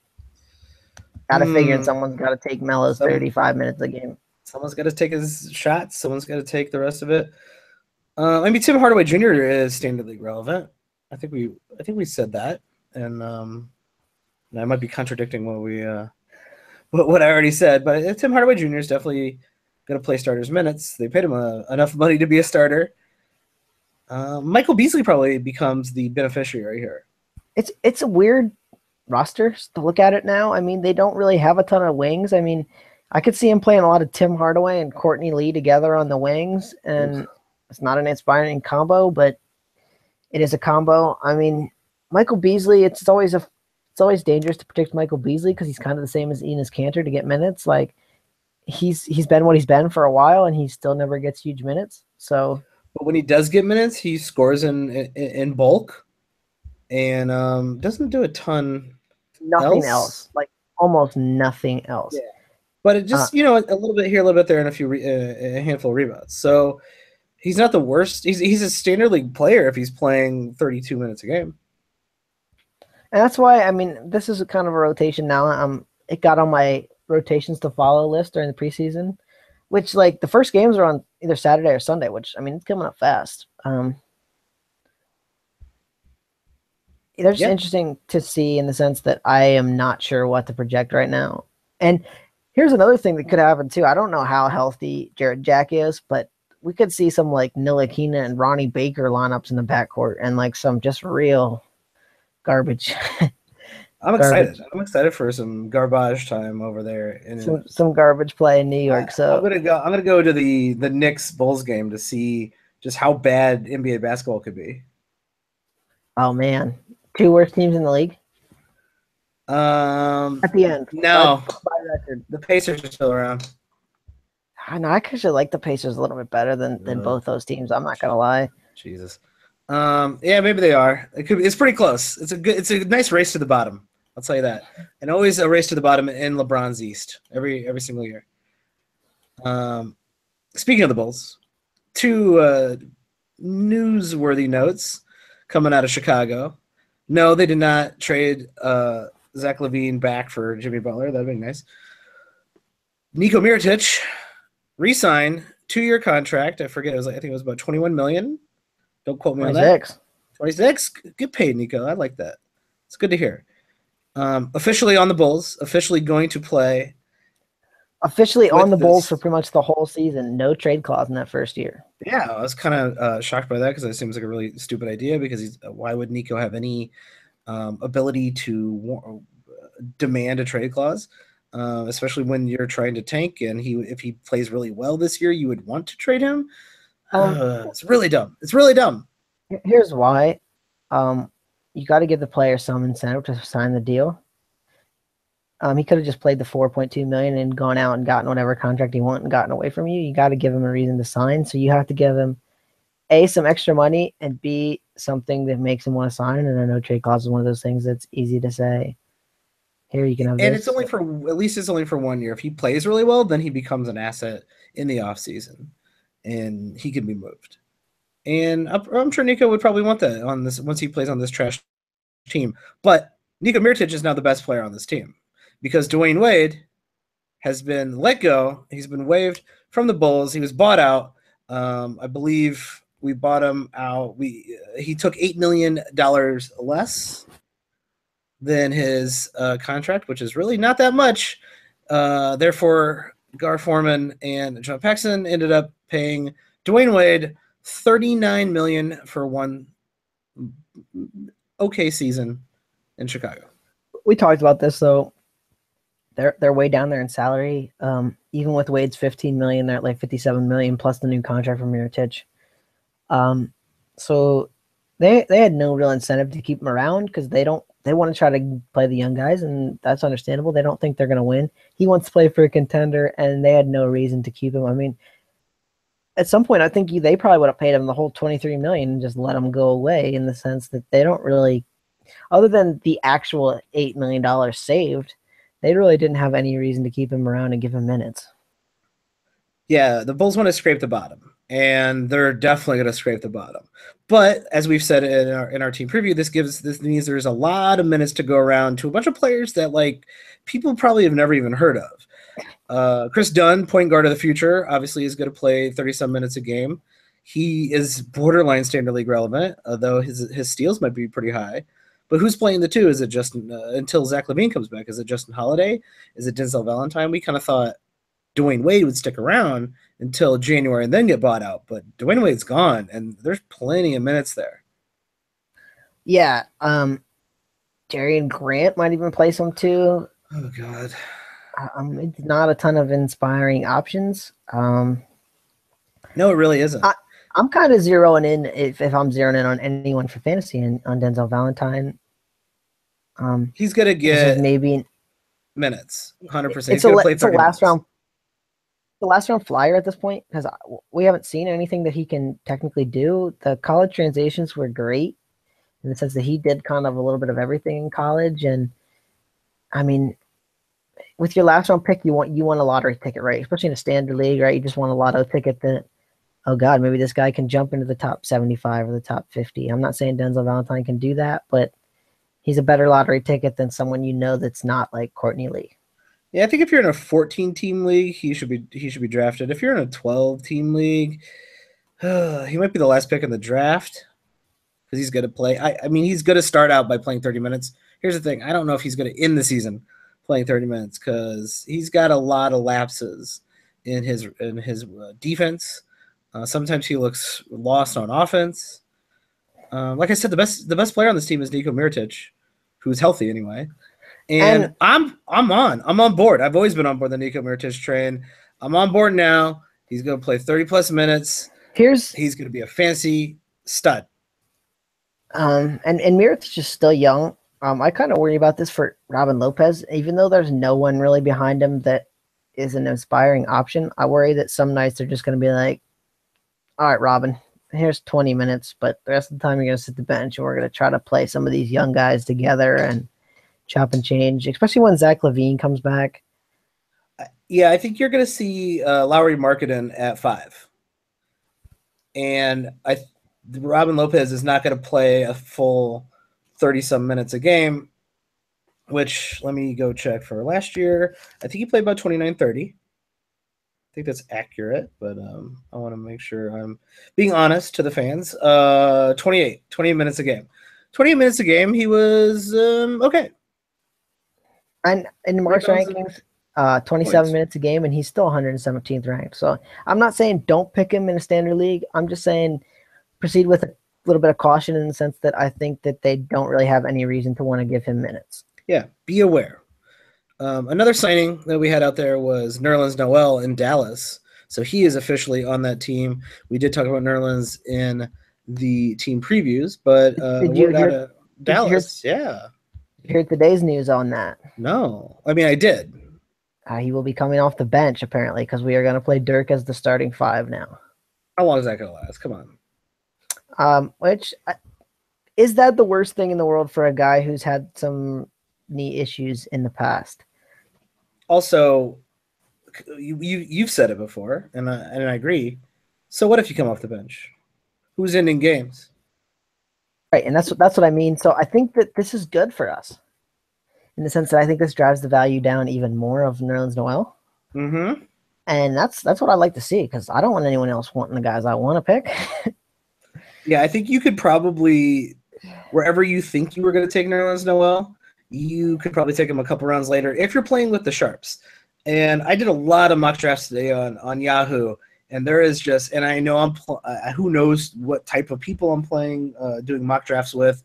Got to figure someone's got to take Melo's 35 minutes a game. Someone's got to take his shots. Someone's got to take the rest of it. I mean, Tim Hardaway Jr. is standard league relevant. I think we said that, and I might be contradicting what I already said. But Tim Hardaway Jr. is definitely going to play starters minutes. They paid him enough money to be a starter. Michael Beasley probably becomes the beneficiary here. It's a weird roster to look at it now. I mean, they don't really have a ton of wings. I mean, I could see him playing a lot of Tim Hardaway and Courtney Lee together on the wings, and it's not an inspiring combo, but it is a combo. I mean, Michael Beasley, it's always dangerous to predict Michael Beasley because he's kind of the same as Enes Kanter to get minutes. Like he's been what he's been for a while, and he still never gets huge minutes. So, but when he does get minutes, he scores in bulk, and doesn't do a ton. Nothing else, like almost nothing else. Yeah. But it just a little bit here, a little bit there, and a handful of rebounds. So he's not the worst. He's a standard league player if he's playing 32 minutes a game. And that's why, I mean, this is kind of a rotation now. It got on my rotations to follow list during the preseason, which like the first games are on either Saturday or Sunday, which I mean, it's coming up fast. They're just interesting to see in the sense that I am not sure what to project right now. And here's another thing that could happen too. I don't know how healthy Jared Jack is, but we could see some like Ntilikina and Ronnie Baker lineups in the backcourt and like some just real garbage. I'm excited. I'm excited for some garbage time over there. Some garbage play in New York. So I'm gonna go to the Knicks Bulls game to see just how bad NBA basketball could be. Oh man, 2 worst teams in the league. At the end, no, by record, the Pacers are still around. I know. I actually like the Pacers a little bit better than both those teams. I'm not gonna lie. Jesus. Yeah, maybe they are. It could be. It's pretty close. It's a nice race to the bottom. I'll tell you that. And always a race to the bottom in LeBron's East every single year. Speaking of the Bulls, 2 newsworthy notes coming out of Chicago. No, they did not trade Zach LaVine back for Jimmy Butler. That'd be nice. Niko Mirotic re-signed 2-year contract. I think it was about $21 million. Don't quote me 26. On that. 26. Get paid, Nico. I like that. It's good to hear. Officially on the Bulls. Officially going to play. Officially on the Bulls for pretty much the whole season. No trade clause in that first year. Yeah, I was kind of shocked by that because it seems like a really stupid idea. Because why would Nico have any ability to demand a trade clause? Especially when you're trying to tank, and if he plays really well this year, you would want to trade him. It's really dumb. It's really dumb. Here's why. You got to give the player some incentive to sign the deal. He could have just played the $4.2 million and gone out and gotten whatever contract he wanted and gotten away from you. You got to give him a reason to sign. So you have to give him A, some extra money, and B, something that makes him want to sign. And I know trade clause is one of those things that's easy to say. Here, you can have And this. it's only for 1 year. If he plays really well, then he becomes an asset in the offseason, and he can be moved. And I'm sure Nico would probably want that on this once he plays on this trash team. But Nico Mirotic is now the best player on this team because Dwayne Wade has been let go. He's been waived from the Bulls. He was bought out. I believe we bought him out. He took $8 million less than his contract, which is really not that much. Therefore, Gar Forman and John Paxson ended up paying Dwayne Wade $39 million for one okay season in Chicago. We talked about this though. They're way down there in salary. Even with Wade's $15 million, they're at like $57 million plus the new contract from Mirotic. So they had no real incentive to keep him around because they want to try to play the young guys, and that's understandable. They don't think they're going to win. He wants to play for a contender, and they had no reason to keep him. I mean, at some point, I think they probably would have paid him the whole $23 million and just let him go away in the sense that they don't really, other than the actual $8 million saved, they really didn't have any reason to keep him around and give him minutes. Yeah, the Bulls want to scrape the bottom, and they're definitely going to scrape the bottom. But as we've said in our team preview, this means there's a lot of minutes to go around to a bunch of players that like people probably have never even heard of. Chris Dunn, point guard of the future, obviously is going to play 30-some minutes a game. He is borderline standard league relevant, though his steals might be pretty high. But who's playing the two? Is it Justin until Zach LaVine comes back? Is it Justin Holiday? Is it Denzel Valentine? We kind of thought Dwayne Wade would stick around until January and then get bought out, but Dwayne Wade's gone, and there's plenty of minutes there. Yeah, Jerian Grant might even play some too. Oh God, it's not a ton of inspiring options. No, it really isn't. I'm kind of zeroing in if I'm zeroing in on anyone for fantasy and on Denzel Valentine. He's gonna get maybe minutes, 100%. It's a last round. The last round flyer at this point because we haven't seen anything that he can technically do. The college transitions were great in the sense that he did kind of a little bit of everything in college. And I mean, with your last round pick, you want a lottery ticket, right? Especially in a standard league, right? You just want a lotto ticket that, oh God, maybe this guy can jump into the top 75 or the top 50. I'm not saying Denzel Valentine can do that, but he's a better lottery ticket than someone that's not like Courtney Lee. Yeah, I think if you're in a 14-team league, he should be drafted. If you're in a 12-team league, he might be the last pick in the draft because he's going to play. I mean, he's going to start out by playing 30 minutes. Here's the thing. I don't know if he's going to end the season playing 30 minutes because he's got a lot of lapses in his defense. Sometimes he looks lost on offense. Like I said, the best player on this team is Nico Mirotic, who's healthy anyway. And I'm on board. I've always been on board the Nico Mirotic train. I'm on board now. He's going to play 30-plus minutes. He's going to be a fantasy stud. And Mirotic is still young. I kind of worry about this for Robin Lopez. Even though there's no one really behind him that is an inspiring option, I worry that some nights they're just going to be like, all right, Robin, here's 20 minutes, but the rest of the time you're going to sit the bench and we're going to try to play some of these young guys together and chop and change, especially when Zach LaVine comes back. Yeah, I think you're going to see Lauri Markkanen at 5. And Robin Lopez is not going to play a full 30-some minutes a game, which let me go check for last year. I think he played about 29, 30. I think that's accurate, but I want to make sure I'm being honest to the fans. 28 minutes a game. 28 minutes a game, he was okay. And in Mark's rankings, 27 minutes a game, and he's still 117th ranked. So I'm not saying don't pick him in a standard league. I'm just saying proceed with a little bit of caution in the sense that I think that they don't really have any reason to want to give him minutes. Yeah, be aware. Another signing that we had out there was Nerlens Noel in Dallas. So he is officially on that team. We did talk about Nerlens in the team previews, but we're out of Dallas. Yeah. Did you hear today's news on that? No. I mean, I did. He will be coming off the bench, apparently, because we are going to play Dirk as the starting 5 now. How long is that going to last? Come on. Is that the worst thing in the world for a guy who's had some knee issues in the past. Also, you've said it before, and I agree. So what if you come off the bench? Who's ending games? Right, and that's what I mean. So I think that this is good for us in the sense that I think this drives the value down even more of Nerlens Noel. Mm-hmm. And that's what I like to see because I don't want anyone else wanting the guys I want to pick. Yeah, I think you could probably, wherever you think you were going to take Nerlens Noel, you could probably take him a couple rounds later if you're playing with the sharps. And I did a lot of mock drafts today on Yahoo, and there is just, and I know who knows what type of people I'm playing, doing mock drafts with.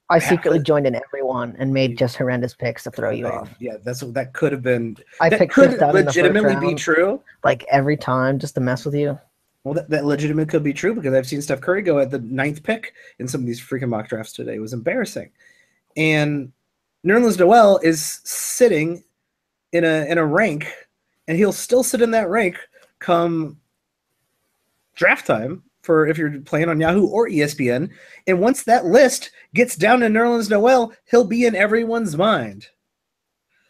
I secretly joined in everyone and made just horrendous picks to throw you off. Yeah, that could have been. I that picked could Fifth legitimately be round, true. like every time, just to mess with you. Well, that legitimately could be true because I've seen Steph Curry go at the 9th pick in some of these freaking mock drafts today. It was embarrassing. And Nerlens Noel is sitting in a rank, and he'll still sit in that rank come draft time for if you're playing on Yahoo or ESPN. And once that list gets down to Nerlens Noel, he'll be in everyone's mind.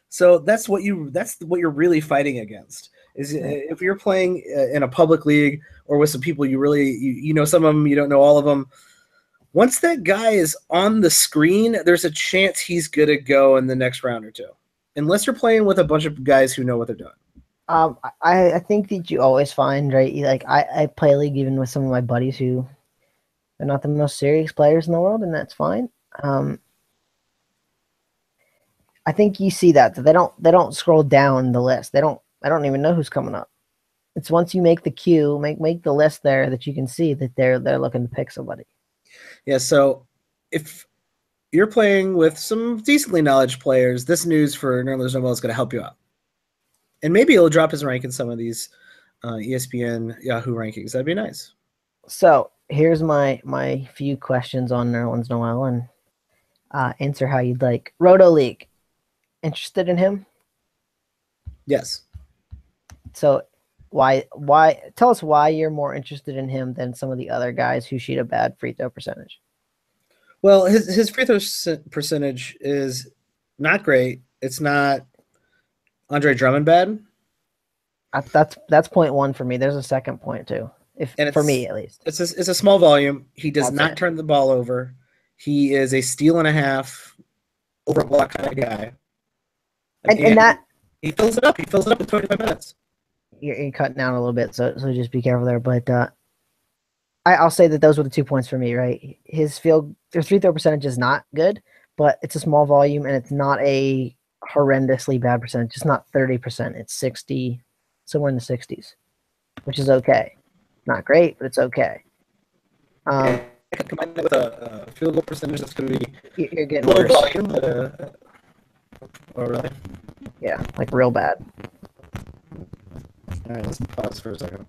So that's what you're really fighting against. Is if you're playing in a public league or with some people you know some of them, you don't know all of them. Once that guy is on the screen, there's a chance he's going to go in the next round or two. Unless you're playing with a bunch of guys who know what they're doing. I think that you always find, right? Like I play a league even with some of my buddies who are not the most serious players in the world, and that's fine. I think you see that they don't scroll down the list. I don't even know who's coming up. It's once you make the queue, make the list there that you can see that they're looking to pick somebody. Yeah, so if you're playing with some decently knowledgeable players, this news for Nerlens Noel is going to help you out. And maybe he'll drop his rank in some of these ESPN, Yahoo rankings. That'd be nice. So here's my few questions on Nerlens Noel and answer how you'd like. Roto League, interested in him? Yes. So why tell us why you're more interested in him than some of the other guys who shoot a bad free throw percentage? Well, his free throw percentage is not great. It's not Andre Drummond bad. That's point one for me. There's a second point too. For me at least. It's a small volume. He does not turn the ball over. He is a steal and a half over a block kind of guy. And that he fills it up. He fills it up in 25 minutes. You're cutting out a little bit, so just be careful there. But I'll say that those were the 2 points for me, right? His free throw percentage is not good, but it's a small volume and it's not a horrendously bad percentage. It's not 30%. It's 60, somewhere in the 60s, which is okay. Not great, but it's okay. Combine that with a field goal percentage that's going to be you're getting low worse. volume. Oh, really? Yeah, like real bad. All right, let's pause for a second.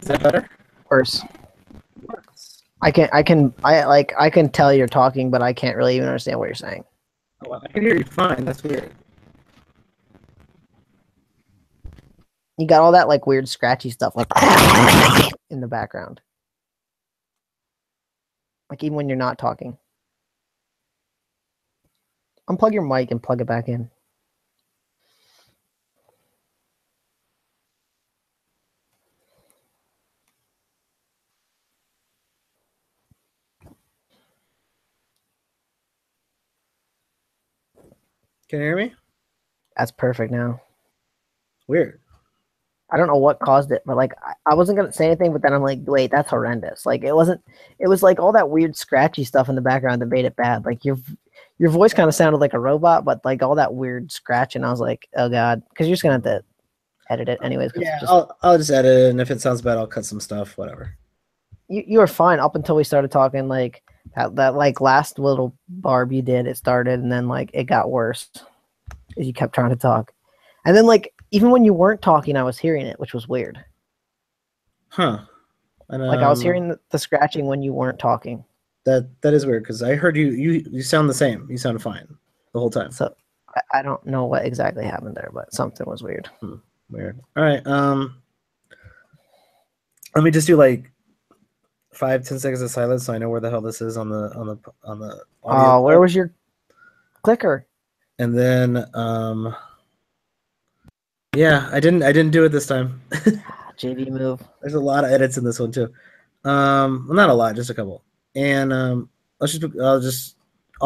Is that better? Worse. I can tell you're talking, but I can't really even understand what you're saying. Oh, I can hear you fine. That's weird. You got all that like weird scratchy stuff like in the background. Like even when you're not talking. Unplug your mic and plug it back in. Can you hear me? That's perfect now. Weird. I don't know what caused it, but like I wasn't gonna say anything, but then I'm like, wait, that's horrendous. Like it was like all that weird scratchy stuff in the background that made it bad. Like your voice kind of sounded like a robot, but like all that weird scratch, and I was like, oh god, because you're just gonna have to edit it anyways. Yeah, I'll just edit it, and if it sounds bad, I'll cut some stuff. Whatever. you were fine up until we started talking like that like last little barb you did. It started and then like it got worse as you kept trying to talk, and then like even when you weren't talking, I was hearing it, which was weird. Huh. And Like I was hearing the scratching when you weren't talking. that is weird because I heard you sound the same. You sound fine the whole time. So I don't know what exactly happened there, but something was weird. Weird. All right. Let me just do like 5-10 seconds of silence so I know where the hell this is on the audio. Oh, where was your clicker? And then yeah, I didn't do it this time. JV move. There's a lot of edits in this one too. Well, not a lot, just a couple. And I'll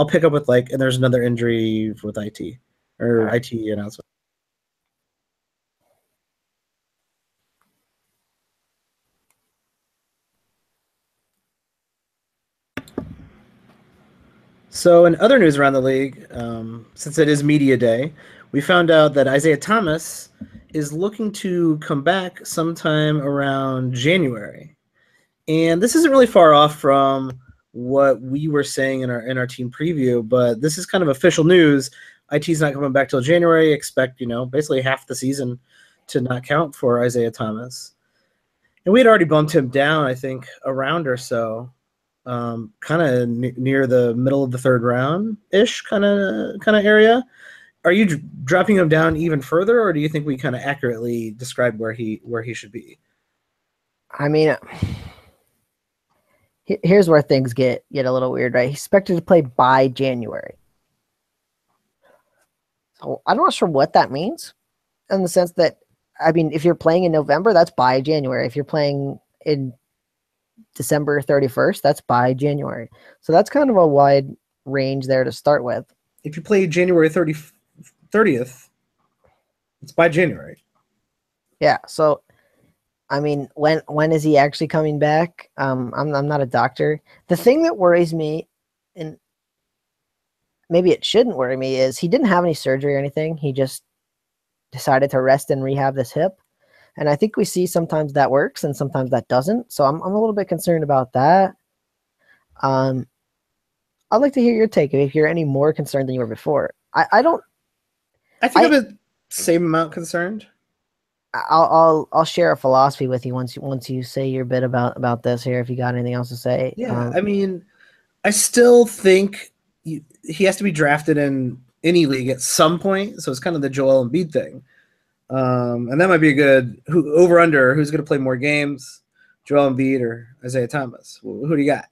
pick up with like, and there's another injury with IT or right. IT announcement. So, in other news around the league, since it is media day, we found out that Isaiah Thomas is looking to come back sometime around January. And this isn't really far off from what we were saying in our team preview, but this is kind of official news. IT's not coming back till January. Expect, basically half the season to not count for Isaiah Thomas. And we had already bumped him down, I think, a round or so, kind of near the middle of the third round ish kind of area. Are you dropping him down even further, or do you think we kind of accurately described where he should be? I mean, here's where things get a little weird, right? He's expected to play by January. So I'm not sure what that means in the sense that, I mean, if you're playing in November, that's by January. If you're playing in December 31st, that's by January. So that's kind of a wide range there to start with. If you play January 30th, it's by January. Yeah. So, I mean, when is he actually coming back? I'm not a doctor. The thing that worries me, and maybe it shouldn't worry me, is he didn't have any surgery or anything. He just decided to rest and rehab this hip. And I think we see sometimes that works and sometimes that doesn't. So I'm a little bit concerned about that. I'd like to hear your take if you're any more concerned than you were before. I think I'm the same amount concerned. I'll share a philosophy with you once you say your bit about this here. If you got anything else to say, yeah. I mean, I still think he has to be drafted in any league at some point. So it's kind of the Joel Embiid thing, and that might be a good over under. Who's going to play more games, Joel Embiid or Isaiah Thomas? Who do you got?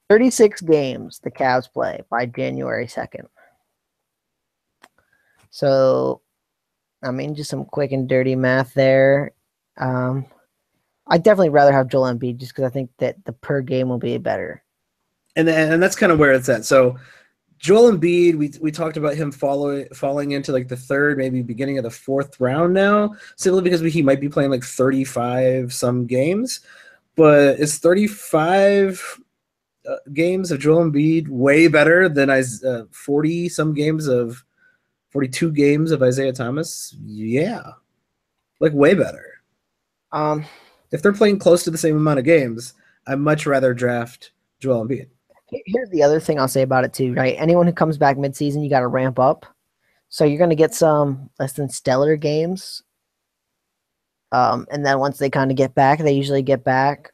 36 games the Cavs play by January 2nd. So, I mean, just some quick and dirty math there. I'd definitely rather have Joel Embiid just because I think that the per game will be better. And that's kind of where it's at. So, Joel Embiid, we talked about him falling into like the third, maybe beginning of the fourth round now, simply because he might be playing like 35 some games. But it's 35 games of Joel Embiid way better than 40 some games of 42 games of Isaiah Thomas. Yeah, like way better. If they're playing close to the same amount of games, I'd much rather draft Joel Embiid. Here's the other thing I'll say about it too, right? Anyone who comes back midseason, you got to ramp up. So you're going to get some less than stellar games. And then once they kind of get back, they usually get back.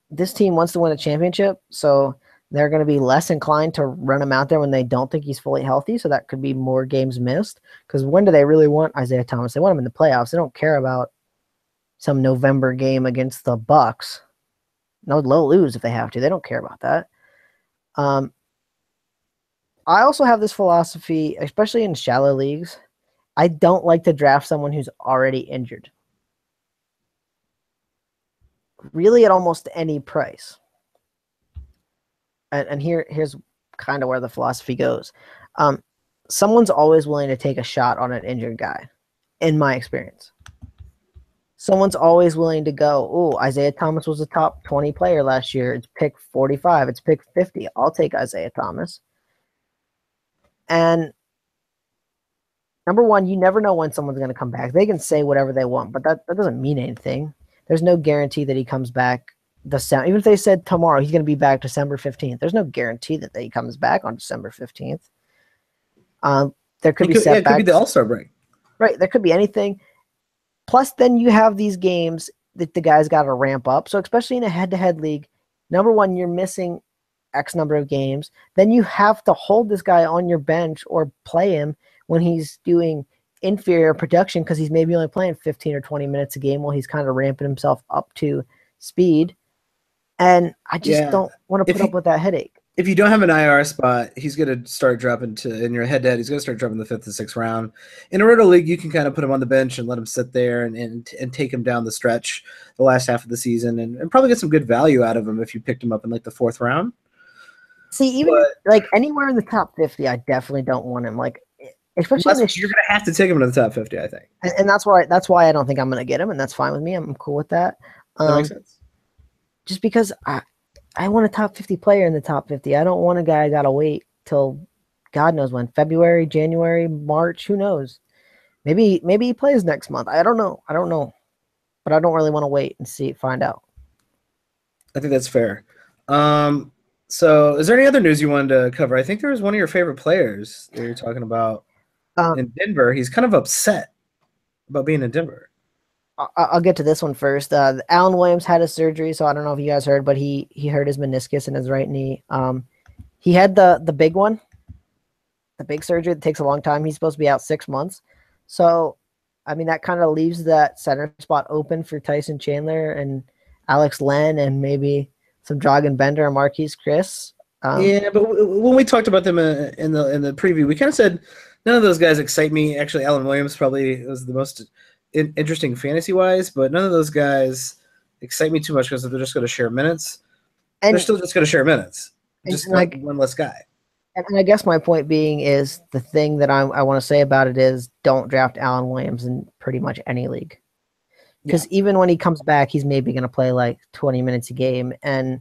This team wants to win a championship, so they're going to be less inclined to run him out there when they don't think he's fully healthy. So that could be more games missed. Because when do they really want Isaiah Thomas? They want him in the playoffs. They don't care about some November game against the Bucks. No, they'll lose if they have to. They don't care about that. I also have this philosophy, especially in shallow leagues. I don't like to draft someone who's already injured. Really at almost any price. And here's kind of where the philosophy goes. Someone's always willing to take a shot on an injured guy, in my experience. Someone's always willing to go, oh, Isaiah Thomas was a top 20 player last year. It's pick 45. It's pick 50. I'll take Isaiah Thomas. And number one, you never know when someone's going to come back. They can say whatever they want, but that doesn't mean anything. there's no guarantee that he comes back even if they said tomorrow he's going to be back December 15th, there's no guarantee that he comes back on December 15th. There could be setbacks. Yeah, it could be the All-Star break. Right, there could be anything. Plus, then you have these games that the guys got to ramp up. So especially in a head-to-head league, number one, you're missing X number of games. Then you have to hold this guy on your bench or play him when he's doing inferior production because he's maybe only playing 15 or 20 minutes a game while he's kind of ramping himself up to speed. And I just don't want to put up with that headache. If you don't have an IR spot, he's going to start dropping in your head-to-head. He's going to start dropping the 5th and 6th round. In a roto league, you can kind of put him on the bench and let him sit there and take him down the stretch the last half of the season and probably get some good value out of him if you picked him up in like the 4th round. See, even like anywhere in the top 50, I definitely don't want him. Like, especially you're going to have to take him to the top 50, I think. And that's why I don't think I'm going to get him, and that's fine with me. I'm cool with that. That makes sense. Just because I want a top 50 player in the top 50. I don't want a guy I got to wait till God knows when, February, January, March, who knows? Maybe he plays next month. I don't know. But I don't really want to wait and find out. I think that's fair. So is there any other news you wanted to cover? I think there was one of your favorite players that you're talking about in Denver. He's kind of upset about being in Denver. I'll get to this one first. Alan Williams had a surgery, so I don't know if you guys heard, but he hurt his meniscus in his right knee. He had the big one, the big surgery that takes a long time. He's supposed to be out 6 months. So, I mean, that kind of leaves that center spot open for Tyson Chandler and Alex Len and maybe some Dragan Bender or Marquise Chris. Yeah, but when we talked about them in the preview, we kind of said none of those guys excite me. Actually, Alan Williams probably was the most interesting fantasy-wise, but none of those guys excite me too much because they're just going to share minutes. And they're still just going to share minutes. Just like one less guy. And I guess my point being is the thing that I want to say about it is don't draft Alan Williams in pretty much any league. Because even when he comes back, he's maybe going to play like 20 minutes a game, and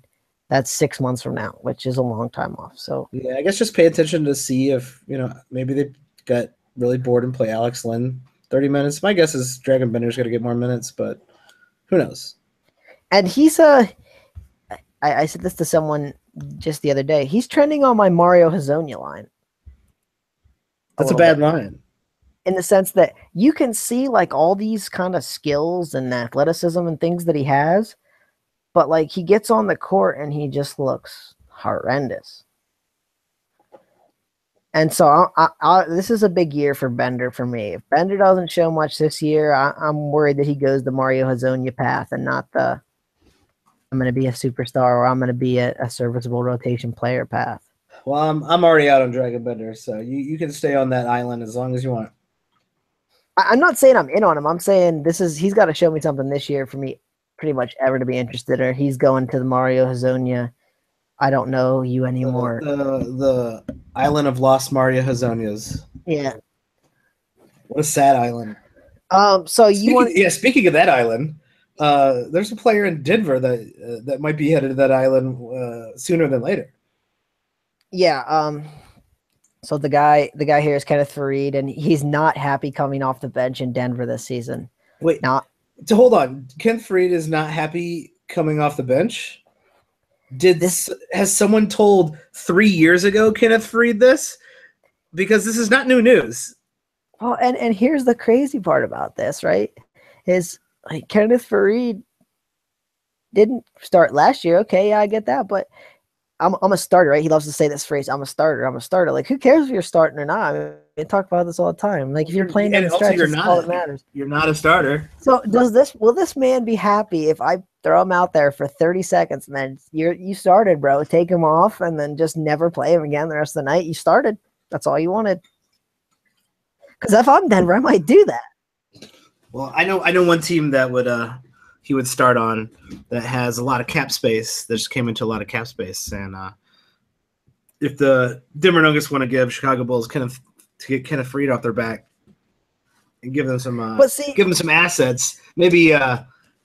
that's 6 months from now, which is a long time off. So yeah, I guess just pay attention to see if, maybe they got really bored and play Alex Len 30 minutes. My guess is Dragan Bender's going to get more minutes, but who knows? And he's I said this to someone just the other day. He's trending on my Mario Hezonja line. That's a bad line. In the sense that you can see like all these kind of skills and athleticism and things that he has, but like he gets on the court and he just looks horrendous. And so this is a big year for Bender for me. If Bender doesn't show much this year, I'm worried that he goes the Mario Hezonja path and not the I'm going to be a superstar or I'm going to be a serviceable rotation player path. Well, I'm already out on Dragan Bender, so you can stay on that island as long as you want. I'm not saying I'm in on him. I'm saying he's got to show me something this year for me pretty much ever to be interested, or he's going to the Mario Hezonja. I don't know you anymore. The island of lost Mario Hezonjas. Yeah. What a sad island. Speaking of that island, there's a player in Denver that might be headed to that island sooner than later. Yeah. So the guy here is Kenneth Faried, and he's not happy coming off the bench in Denver this season. Wait, hold on. Kenneth Faried is not happy coming off the bench? Has someone told 3 years ago Kenneth Faried this? Because this is not new news. Well, and here's the crazy part about this, right? Is like Kenneth Faried didn't start last year. Okay, yeah, I get that, but I'm a starter, right? He loves to say this phrase, I'm a starter. Like, who cares if you're starting or not? I mean, we talk about this all the time. Like, if you're playing in the stretch, that's all that matters. You're not a starter. So will this man be happy if I throw him out there for 30 seconds and then you started, bro? Take him off and then just never play him again the rest of the night? You started. That's all you wanted. Because if I'm Denver, I might do that. Well, I know one team that he would start on that has a lot of cap space. That just came into a lot of cap space, and if the Denver Nuggets want to give Chicago Bulls to get Kenneth Faried off their back and give them some assets, maybe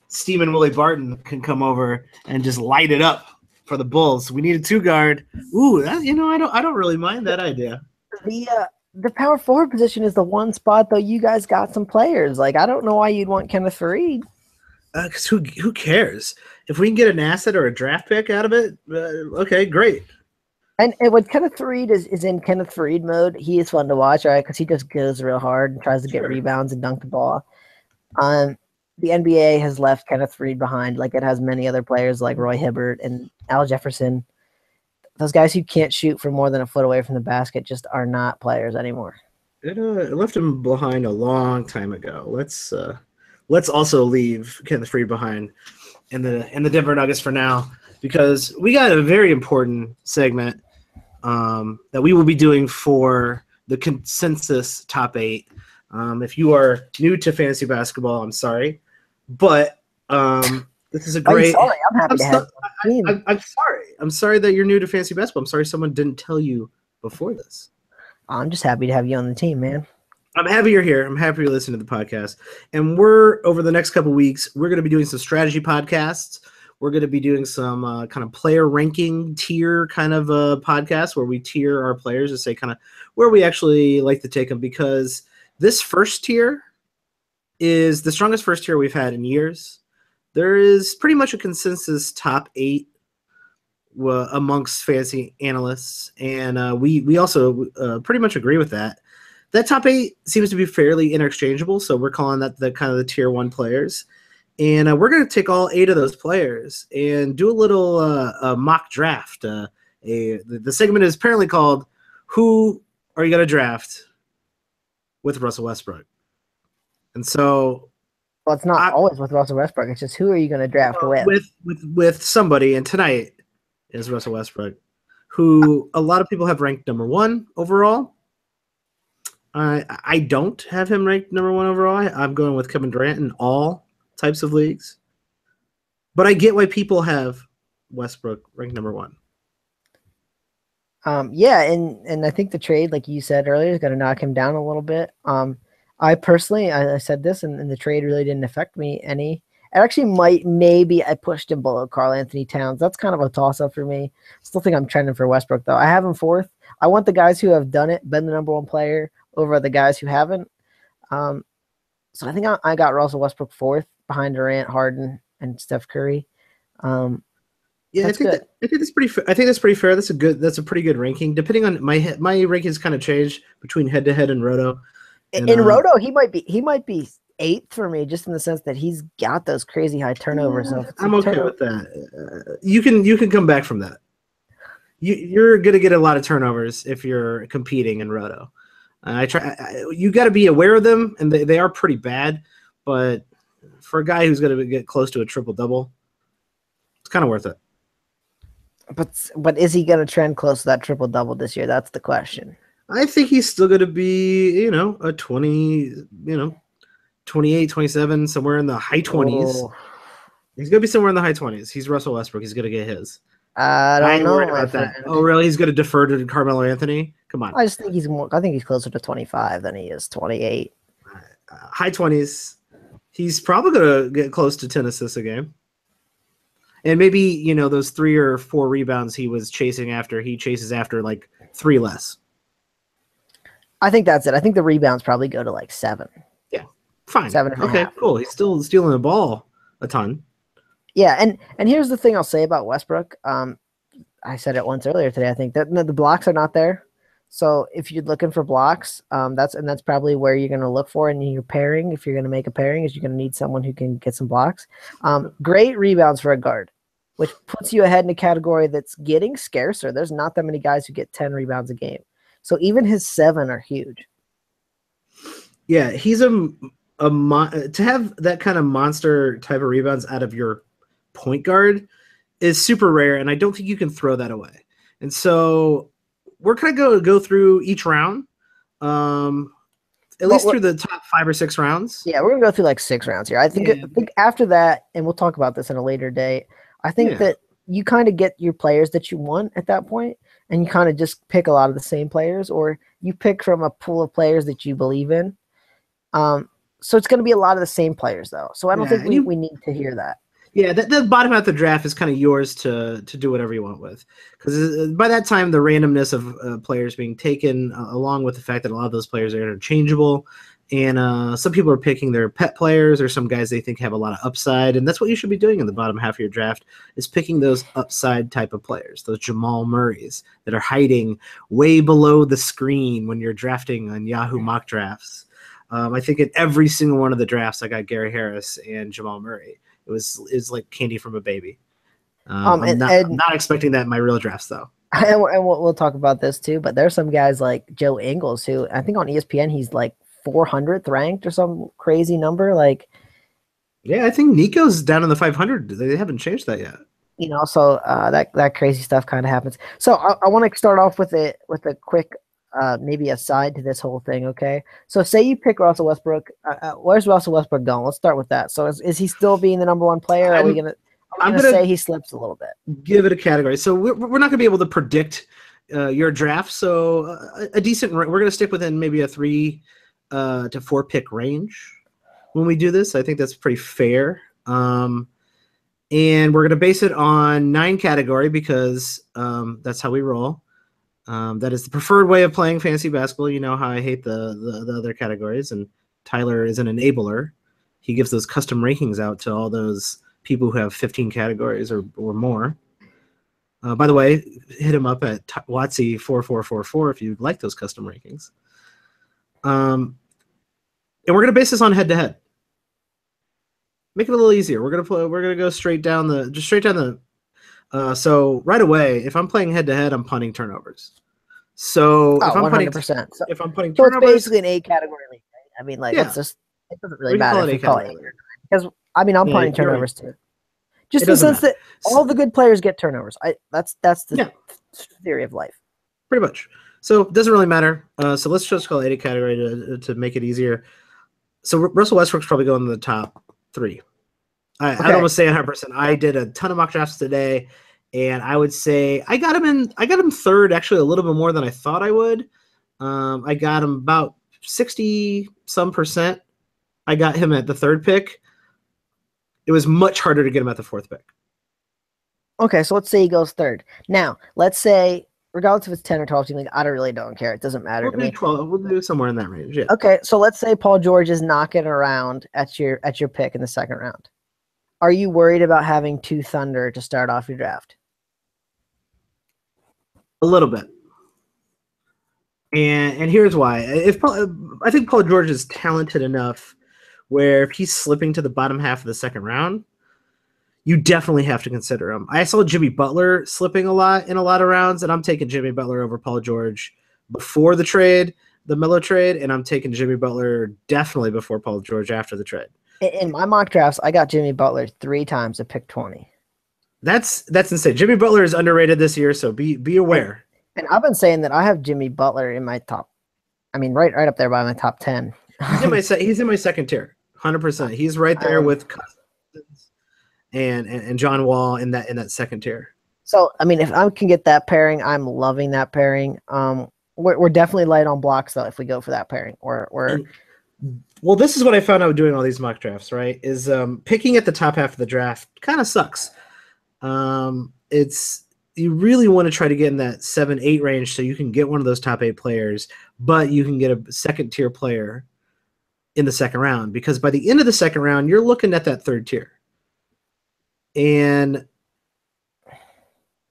Steven Willie Barton can come over and just light it up for the Bulls. We need a 2-guard. Ooh, I don't really mind that idea. The power forward position is the one spot though you guys got some players. Like, I don't know why you'd want Kenneth Faried. Because who cares? If we can get an asset or a draft pick out of it, okay, great. And when Kenneth Faried is in Kenneth Faried mode, he is fun to watch, right? Because he just goes real hard and tries to get rebounds and dunk the ball. The NBA has left Kenneth Faried behind, like it has many other players like Roy Hibbert and Al Jefferson. Those guys who can't shoot from more than a foot away from the basket just are not players anymore. It left him behind a long time ago. Let's also leave Kenneth Faried behind in the Denver Nuggets for now, because we got a very important segment that we will be doing for the consensus top 8. If you are new to fantasy basketball, I'm sorry, but this is a great. Sorry, I'm happy to have you. I'm sorry. I'm sorry that you're new to fantasy basketball. I'm sorry someone didn't tell you before this. I'm just happy to have you on the team, man. I'm happy you're here. I'm happy you're listening to the podcast. And over the next couple weeks, we're going to be doing some strategy podcasts. We're going to be doing some kind of player ranking tier kind of podcast where we tier our players and say kind of where we actually like to take them, because this first tier is the strongest first tier we've had in years. There is pretty much a consensus top 8 amongst fantasy analysts, and we also pretty much agree with that. That top 8 seems to be fairly interchangeable, so we're calling that the kind of the tier 1 players. And we're going to take all 8 of those players and do a little mock draft. The segment is apparently called "Who Are You Going to Draft with Russell Westbrook?" And so, well, it's not always with Russell Westbrook. It's just who are you going to draft with somebody. And tonight is Russell Westbrook, who a lot of people have ranked number 1 overall. I don't have him ranked number 1 overall. I'm going with Kevin Durant in all types of leagues, but I get why people have Westbrook ranked number 1. Yeah, and I think the trade, like you said earlier, is going to knock him down a little bit. I personally, I said this, and the trade really didn't affect me any. It actually maybe I pushed him below Karl Anthony Towns. That's kind of a toss-up for me. Still think I'm trending for Westbrook, though. I have him 4th. I want the guys who have done it, been the number 1 player, over the guys who haven't. So I think I got Russell Westbrook 4th behind Durant, Harden, and Steph Curry. Yeah, I think that's pretty fair. I think that's pretty fair. That's a pretty good ranking. Depending on my rankings kind of change between head to head and Roto. And, in Roto, he might be 8th for me, just in the sense that he's got those crazy high turnovers. So I'm okay with that. You can come back from that. You're gonna get a lot of turnovers if you're competing in Roto. You got to be aware of them, and they are pretty bad. But for a guy who's going to get close to a triple-double, it's kind of worth it. But is he going to trend close to that triple-double this year? That's the question. I think he's still going to be, a 20, 28, 27, somewhere in the high 20s. Oh. He's going to be somewhere in the high 20s. He's Russell Westbrook. He's going to get his. I ain't worried about that. Oh, really? He's going to defer to Carmelo Anthony? Come on. I just think he's closer to 25 than he is 28. High 20s. He's probably going to get close to 10 assists a game. And maybe, those 3 or 4 rebounds he was chasing after, he chases after like 3 less. I think that's it. I think the rebounds probably go to like 7. Yeah. Fine. 7.5. Okay, cool. He's still stealing the ball a ton. Yeah, and here's the thing I'll say about Westbrook. I said it once earlier today. I think that the blocks are not there. So if you're looking for blocks, that's probably where you're going to look for in your pairing. If you're going to make a pairing, is you're going to need someone who can get some blocks. Great rebounds for a guard, which puts you ahead in a category that's getting scarcer. There's not that many guys who get 10 rebounds a game. So even his 7 are huge. Yeah, he's to have that kind of monster type of rebounds out of your point guard is super rare, and I don't think you can throw that away. And so we're going to go through each round, at least through the top 5 or 6 rounds. Yeah, we're going to go through like 6 rounds here. I think after that, and we'll talk about this in a later date, I think that you kind of get your players that you want at that point, and you kind of just pick a lot of the same players, or you pick from a pool of players that you believe in. So it's going to be a lot of the same players, though. So I don't think we need to hear that. Yeah, the bottom half of the draft is kind of yours to do whatever you want with. Because by that time, the randomness of players being taken, along with the fact that a lot of those players are interchangeable, And some people are picking their pet players or some guys they think have a lot of upside. And that's what you should be doing in the bottom half of your draft, is picking those upside type of players, those Jamal Murrays that are hiding way below the screen when you're drafting on Yahoo mock drafts. I think in every single one of the drafts, I got Gary Harris and Jamal Murray. It's like candy from a baby. I'm not expecting that in my real drafts, though. And we'll talk about this too, but there's some guys like Joe Ingles who I think on ESPN he's like 400th ranked or some crazy number. Like, yeah, I think Nico's down in the 500. They haven't changed that yet. You know, so that crazy stuff kind of happens. So I want to start off with a quick maybe aside to this whole thing. Okay, so say you pick Russell Westbrook. Where's Russell Westbrook going? Let's start with that. So is he still being the number one player? Are we gonna say he slips a little bit? Give it a category. So we're not gonna be able to predict your draft. So a decent. We're gonna stick within maybe a 3 to 4 pick range when we do this. I think that's pretty fair. And we're going to base it on 9 category because that's how we roll. That is the preferred way of playing fantasy basketball. You know how I hate the other categories, and Tyler is an enabler. He gives those custom rankings out to all those people who have 15 categories or more. By the way, hit him up at Watsy4444 if you'd like those custom rankings. And we're gonna base this on head-to-head. Make it a little easier. We're gonna go straight down the. So right away, if I'm playing head-to-head, I'm punting turnovers. So if I'm 100%. If I'm punting turnovers, it's basically an 8 category league. Right? I mean, like it doesn't really matter if you call it 8 because I'm punting turnovers too. Just in the sense that all the good players get turnovers. That's the theory of life. Pretty much. So it doesn't really matter. So let's just call it a category to make it easier. So Russell Westbrook's probably going in the top 3. I'd almost say 100%. I did a ton of mock drafts today, and I would say I got him third, actually a little bit more than I thought I would. I got him about 60-some%. I got him at the 3rd pick. It was much harder to get him at the 4th pick. Okay, so let's say he goes 3rd. Now, let's say, regardless if it's 10 or 12 team league, I really don't care. It doesn't matter to me. 12. We'll do somewhere in that range. Yeah. Okay, so let's say Paul George is knocking around at your pick in the 2nd round. Are you worried about having 2 Thunder to start off your draft? A little bit. And here's why. I think Paul George is talented enough where if he's slipping to the bottom half of the 2nd round, you definitely have to consider him. I saw Jimmy Butler slipping a lot in a lot of rounds, and I'm taking Jimmy Butler over Paul George before the trade, the Melo trade, and I'm taking Jimmy Butler definitely before Paul George after the trade. In my mock drafts, I got Jimmy Butler 3 times at pick 20. That's insane. Jimmy Butler is underrated this year, so be aware. And I've been saying that I have Jimmy Butler in my top. I mean, right up there by my top 10. He's in my 2nd tier, 100%. He's right there with Cousins and John Wall in that 2nd tier. So I mean, if I can get that pairing, I'm loving that pairing. We're definitely light on blocks though if we go for that pairing. Well, this is what I found out doing all these mock drafts. Right, is picking at the top half of the draft kind of sucks. You really want to try to get in that 7-8 range so you can get one of those top 8 players, but you can get a 2nd tier player in the 2nd round, because by the end of the 2nd round, you're looking at that 3rd tier. And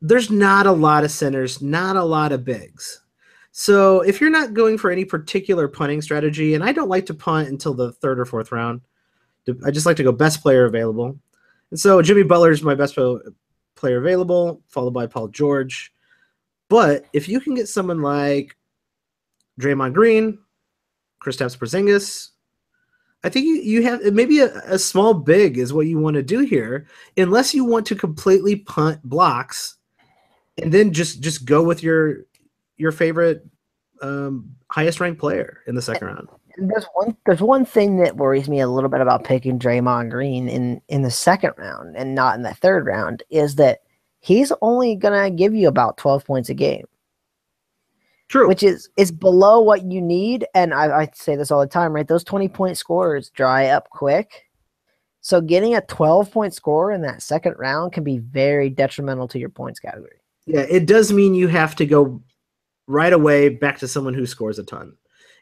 there's not a lot of centers, not a lot of bigs. So if you're not going for any particular punting strategy, and I don't like to punt until the 3rd or 4th round, I just like to go best player available. And so Jimmy Butler is my best player available, followed by Paul George. But if you can get someone like Draymond Green, Kristaps Porzingis, I think you have maybe a small big is what you want to do here, unless you want to completely punt blocks and then just go with your favorite highest ranked player in the 2nd round. There's one thing that worries me a little bit about picking Draymond Green in the 2nd round and not in the 3rd round is that he's only gonna give you about 12 points a game. True. Which is below what you need, and I say this all the time, right? Those 20-point scorers dry up quick. So getting a 12-point scorer in that 2nd round can be very detrimental to your points category. Yeah, it does mean you have to go right away back to someone who scores a ton.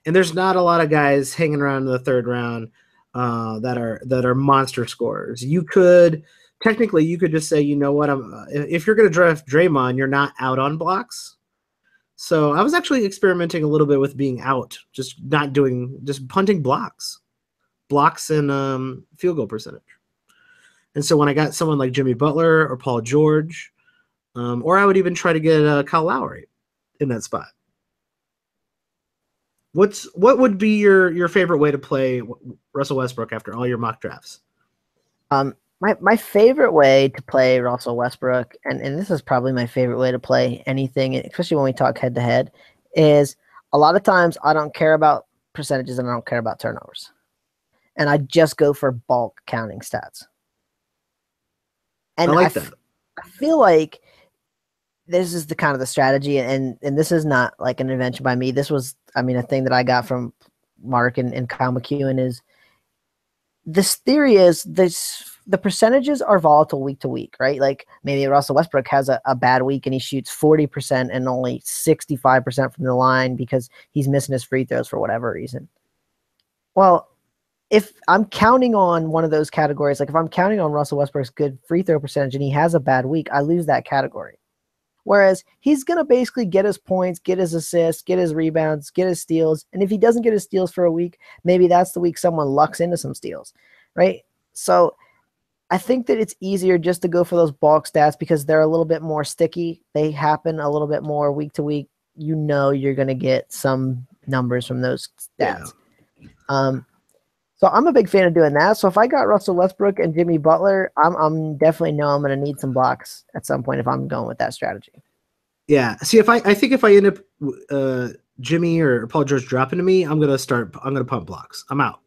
and there's not a lot of guys hanging around in the third round that are monster scorers. You could technically you could just say, you know what, if you're going to draft Draymond, you're not out on blocks. So I was actually experimenting a little bit with being out, just punting blocks and field goal percentage. And so when I got someone like Jimmy Butler or Paul George, or I would even try to get Kyle Lowry in that spot. What would be your favorite way to play Russell Westbrook after all your mock drafts? My favorite way to play Russell Westbrook, and this is probably my favorite way to play anything, especially when we talk head to head, is a lot of times I don't care about percentages and I don't care about turnovers. And I just go for bulk counting stats. And I like that. I feel like this is the kind of the strategy, and this is not like an invention by me. This was, I mean, a thing that I got from Mark and Kyle McEwen is this theory is the percentages are volatile week to week, right? Like maybe Russell Westbrook has a bad week and he shoots 40% and only 65% from the line because he's missing his free throws for whatever reason. Well, if I'm counting on one of those categories, like if I'm counting on Russell Westbrook's good free throw percentage and he has a bad week, I lose that category. Whereas he's going to basically get his points, get his assists, get his rebounds, get his steals. And if he doesn't get his steals for a week, maybe that's the week someone lucks into some steals, right? So I think that it's easier just to go for those bulk stats because they're a little bit more sticky. They happen a little bit more week to week. You know you're going to get some numbers from those stats. Yeah. So I'm a big fan of doing that. So if I got Russell Westbrook and Jimmy Butler, I'm definitely know I'm going to need some blocks at some point if I'm going with that strategy. Yeah. See, I think if I end up Jimmy or Paul George dropping to me, I'm going to pump blocks. I'm out.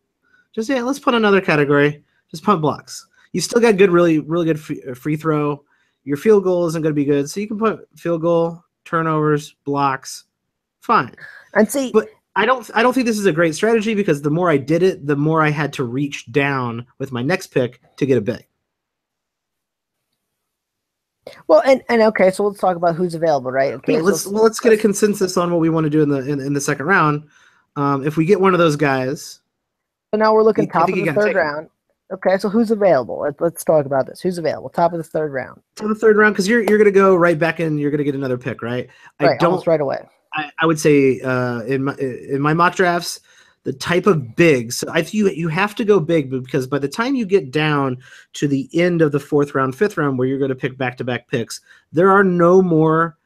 Just, yeah, let's put another category. Just pump blocks. You still got good, really, really good free throw. Your field goal isn't going to be good. So you can put field goal, turnovers, blocks. Fine. And see, but I don't think this is a great strategy because the more I did it, the more I had to reach down with my next pick to get a big. Well, and okay, so let's talk about who's available, right? Okay, yeah, let's get a consensus on what we want to do in the second round. If we get one of those guys, so now we're looking top of the third round. Okay, so who's available? Let's talk about this. Who's available? Top of the third round. Top of the third round because you're going to go right back in. You're going to get another pick, right? Right, almost right away. I would say in my mock drafts, the type of bigs. So you have to go big because by the time you get down to the end of the fourth round, fifth round, where you're going to pick back-to-back picks, there are no more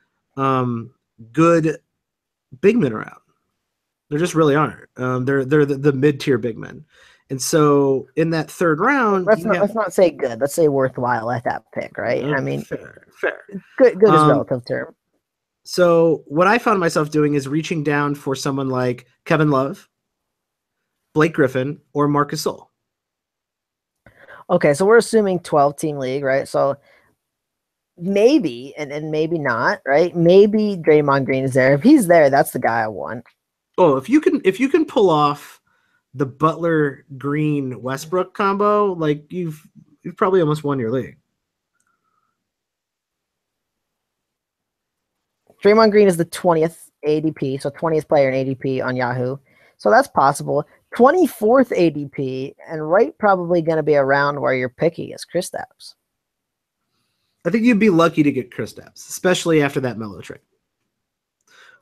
good big men around. There just really aren't. They're the mid-tier big men, and so in that third round, let's not say good. Let's say worthwhile at that pick, right? I mean, fair. Good is a relative term. So what I found myself doing is reaching down for someone like Kevin Love, Blake Griffin, or Marc Gasol. Okay, so we're assuming 12-team league, right? So maybe, and maybe not, right? Maybe Draymond Green is there. If he's there, that's the guy I want. Oh, if you can pull off the Butler Green Westbrook combo, like you've probably almost won your league. Draymond Green is the 20th ADP, so 20th player in ADP on Yahoo. So that's possible. 24th ADP, and right probably going to be around where you're picking is Kristaps. I think you'd be lucky to get Kristaps, especially after that Melo trade.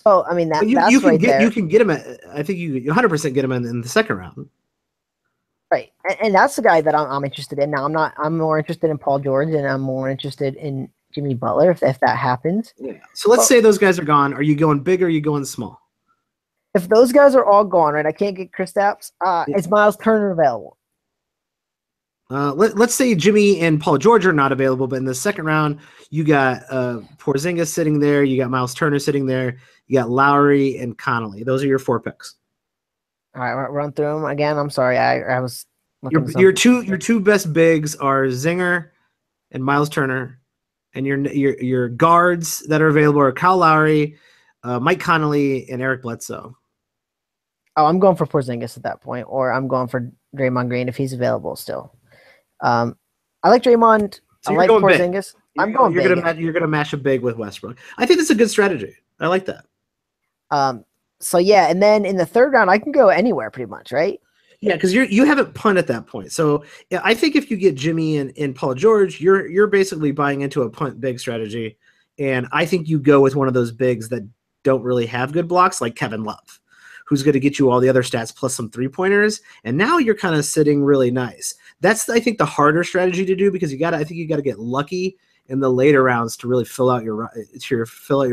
Oh, I mean that's you can right get there. You can get him I think you 100% get him in the second round. Right, and that's the guy that I'm interested in. Now I'm more interested in Paul George, and I'm more interested in Jimmy Butler if that happens. Yeah. So let's say those guys are gone. Are you going big or are you going small? If those guys are all gone, right, I can't get Kristaps. Is Miles Turner available? Let's say Jimmy and Paul George are not available, but in the second round, you got Porzingis sitting there. You got Miles Turner sitting there. You got Lowry and Connolly. Those are your 4 picks. All right, run through them again. I'm sorry, I was looking your two best bigs are Zinger and Miles Turner. And your guards that are available are Kyle Lowry, Mike Conley, and Eric Bledsoe. Oh, I'm going for Porzingis at that point, or I'm going for Draymond Green if he's available still. I like Draymond. So I like Porzingis. You're gonna match a big with Westbrook. I think that's a good strategy. I like that. So yeah, and then in the third round, I can go anywhere pretty much, right? Yeah, because you haven't punt at that point. So yeah, I think if you get Jimmy and Paul George, you're basically buying into a punt big strategy. And I think you go with one of those bigs that don't really have good blocks, like Kevin Love, who's going to get you all the other stats plus some 3-pointers. And now you're kind of sitting really nice. That's I think the harder strategy to do because I think you got to get lucky in the later rounds to really fill out your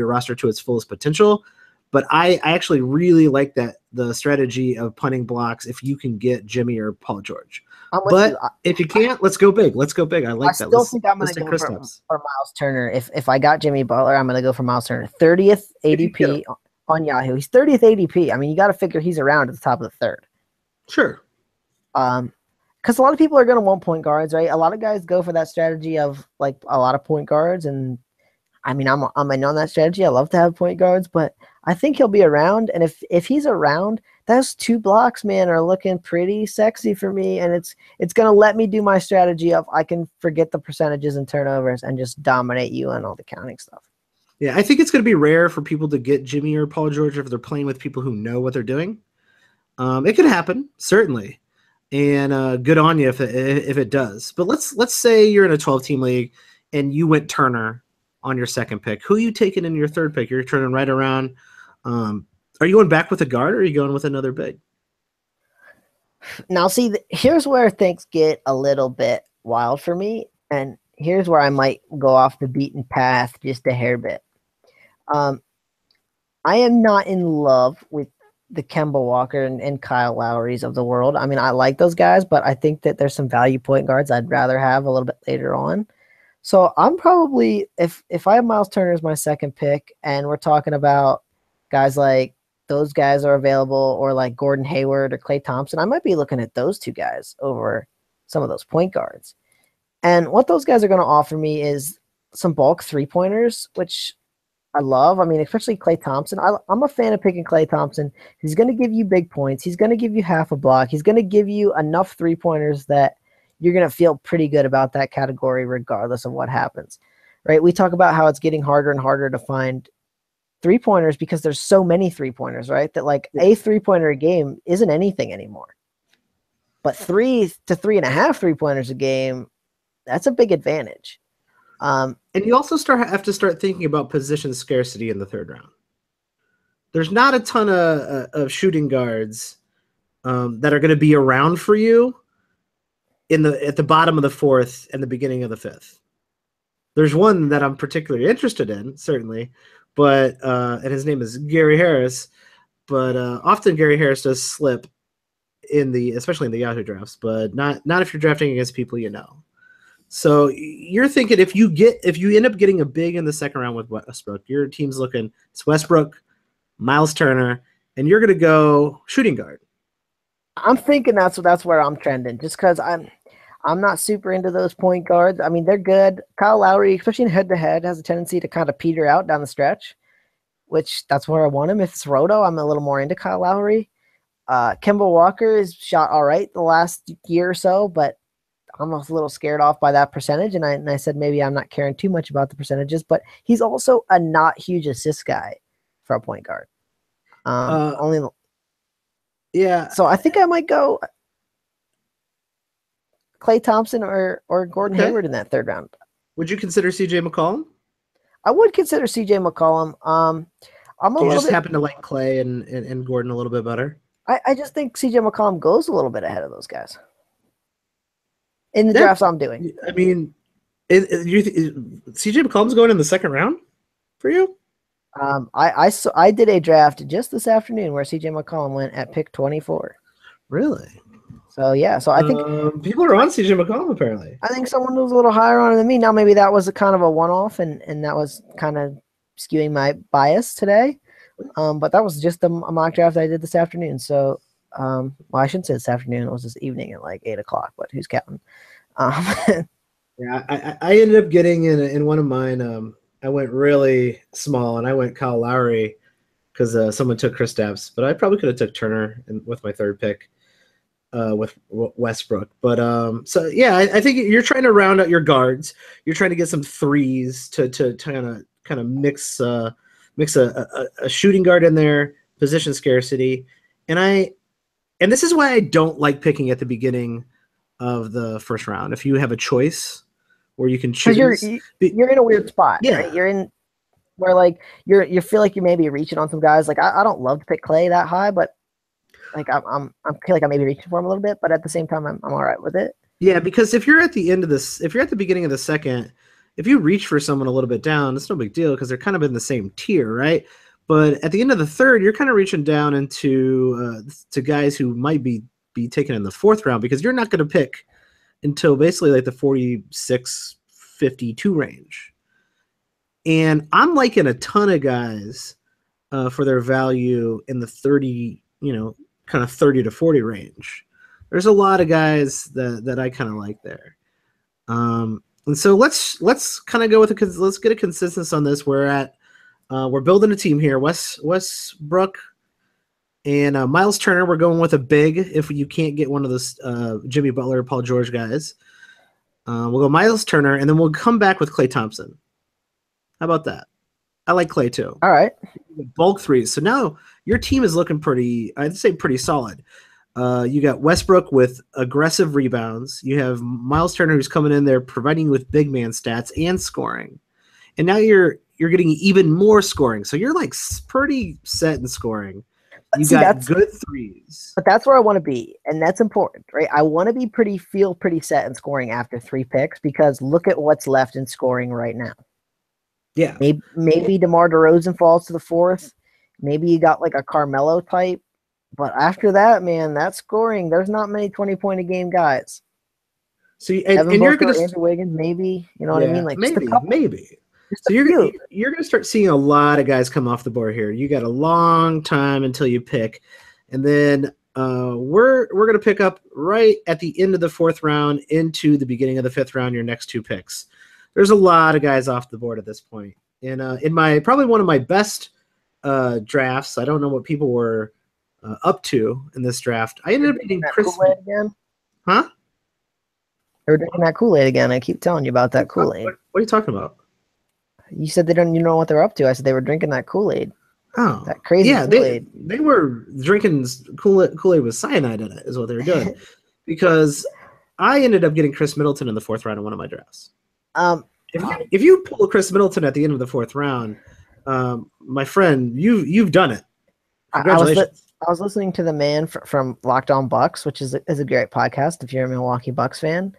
roster to its fullest potential. But I actually really like the strategy of punting blocks if you can get Jimmy or Paul George. But if you can't, let's go big. Let's go big. I like that. I still think I'm going to go for Miles Turner. If I got Jimmy Butler, I'm going to go for Miles Turner. 30th ADP on Yahoo. He's 30th ADP. I mean, you got to figure he's around at the top of the third. Sure. Because a lot of people are going to want point guards, right? A lot of guys go for that strategy of like a lot of point guards, and I mean, I'm in on that strategy. I love to have point guards, but I think he'll be around. And if he's around, those 2 blocks, man, are looking pretty sexy for me. And it's going to let me do my strategy of I can forget the percentages and turnovers and just dominate you on all the counting stuff. Yeah, I think it's going to be rare for people to get Jimmy or Paul George if they're playing with people who know what they're doing. It could happen, certainly. And good on you if it does. But let's say you're in a 12-team league and you went Turner on your second pick. Who are you taking in your third pick? You're turning right around. Are you going back with a guard or are you going with another big? Now, see, here's where things get a little bit wild for me. And here's where I might go off the beaten path just a hair bit. I am not in love with the Kemba Walker and Kyle Lowry's of the world. I mean, I like those guys, but I think that there's some value point guards I'd rather have a little bit later on. So I'm probably, if I have Miles Turner as my second pick and we're talking about guys like those guys are available or like Gordon Hayward or Klay Thompson, I might be looking at those 2 guys over some of those point guards. And what those guys are going to offer me is some bulk 3-pointers, which I love. I mean, especially Klay Thompson. I'm a fan of picking Klay Thompson. He's going to give you big points. He's going to give you half a block. He's going to give you enough 3-pointers that you're going to feel pretty good about that category regardless of what happens, right? We talk about how it's getting harder and harder to find 3-pointers because there's so many 3-pointers, right? That like a 3-pointer a game isn't anything anymore. But 3 to 3.5 3-pointers a game, that's a big advantage. And you also have to start thinking about position scarcity in the third round. There's not a ton of shooting guards that are going to be around for you at the bottom of the fourth and the beginning of the fifth. There's one that I'm particularly interested in, certainly, but and his name is Gary Harris. But often Gary Harris does slip especially in the Yahoo drafts, but not if you're drafting against people you know. So you're thinking if you end up getting a big in the second round with Westbrook, your team's looking it's Westbrook, Miles Turner, and you're going to go shooting guard. I'm thinking that's where I'm trending, just because I'm not super into those point guards. I mean, they're good. Kyle Lowry, especially in head-to-head, has a tendency to kind of peter out down the stretch, which that's where I want him. If it's Roto, I'm a little more into Kyle Lowry. Kemba Walker is shot all right the last year or so, but I'm a little scared off by that percentage, and I said maybe I'm not caring too much about the percentages, but he's also a not huge assist guy for a point guard. Yeah. So I think I might go Klay Thompson or Gordon Hayward in that third round. Would you consider CJ McCollum? I would consider CJ McCollum. You just happen to like Klay and Gordon a little bit better? I just think CJ McCollum goes a little bit ahead of those guys in the drafts I'm doing. I mean, CJ McCollum's going in the second round for you? I did a draft just this afternoon where CJ McCollum went at pick 24. Really? So yeah, so I think people are on CJ McCollum apparently. I think someone was a little higher on it than me. Now maybe that was a kind of a one-off, and that was kind of skewing my bias today. But that was just a mock draft I did this afternoon. So, well, I shouldn't say this afternoon. It was this evening at like 8 o'clock. But who's counting? Yeah, I ended up getting in one of mine. I went really small, and I went Kyle Lowry because someone took Kristaps, but I probably could have took Turner with my third pick with Westbrook. But so yeah, I think you're trying to round out your guards. You're trying to get some threes to kind of mix a shooting guard in there, position scarcity, and this is why I don't like picking at the beginning of the first round. If you have a choice where you can choose, you're in a weird spot. Yeah, right? You're in where like you feel like you may be reaching on some guys. Like I don't love to pick Clay that high, but like I feel like I may be reaching for him a little bit, but at the same time I'm all right with it. Yeah, because if you're at the beginning of the second, if you reach for someone a little bit down, it's no big deal because they're kind of in the same tier, right? But at the end of the third, you're kind of reaching down into to guys who might be taken in the fourth round because you're not going to pick until basically like the 46, 52 range. And I'm liking a ton of guys for their value in the 30, kind of 30 to 40 range. There's a lot of guys that I kind of like there. And so let's kind of go with let's get a consensus on this. We're building a team here. Westbrook and Miles Turner. We're going with a big if you can't get one of those Jimmy Butler, Paul George guys. We'll go Miles Turner, and then we'll come back with Klay Thompson. How about that? I like Klay too. All right. Bulk threes. So now your team is looking pretty solid. You got Westbrook with aggressive rebounds. You have Miles Turner who's coming in there providing you with big man stats and scoring. And now you're getting even more scoring. So you're like pretty set in scoring. You got good threes. But that's where I want to be, and that's important, right? I want to be feel pretty set in scoring after 3 picks because look at what's left in scoring right now. Yeah. Maybe DeMar DeRozan falls to the 4th. Maybe you got like a Carmelo type. But after that, man, that scoring, there's not many 20-point-a-game guys. So and you're going to Andrew Wiggins, maybe, you know what I mean? Like maybe. So you're going to start seeing a lot of guys come off the board here. You got a long time until you pick, and then we're going to pick up right at the end of the 4th round into the beginning of the 5th round. Your next 2 picks. There's a lot of guys off the board at this point, and in my probably one of my best drafts. I don't know what people were up to in this draft. I ended up getting Chris. Kool-Aid again? Huh? They were drinking that Kool-Aid again. I keep telling you about that Kool-Aid. What are you talking about? You said you know what they're up to. I said they were drinking that Kool-Aid. Oh, that crazy Kool-Aid. They were drinking Kool-Aid with cyanide in it is what they were doing. Because I ended up getting Chris Middleton in the 4th round in one of my drafts. If you pull Chris Middleton at the end of the 4th round, my friend, you've done it. Congratulations. I was listening to the man from Locked On Bucks, which is a great podcast if you're a Milwaukee Bucks fan.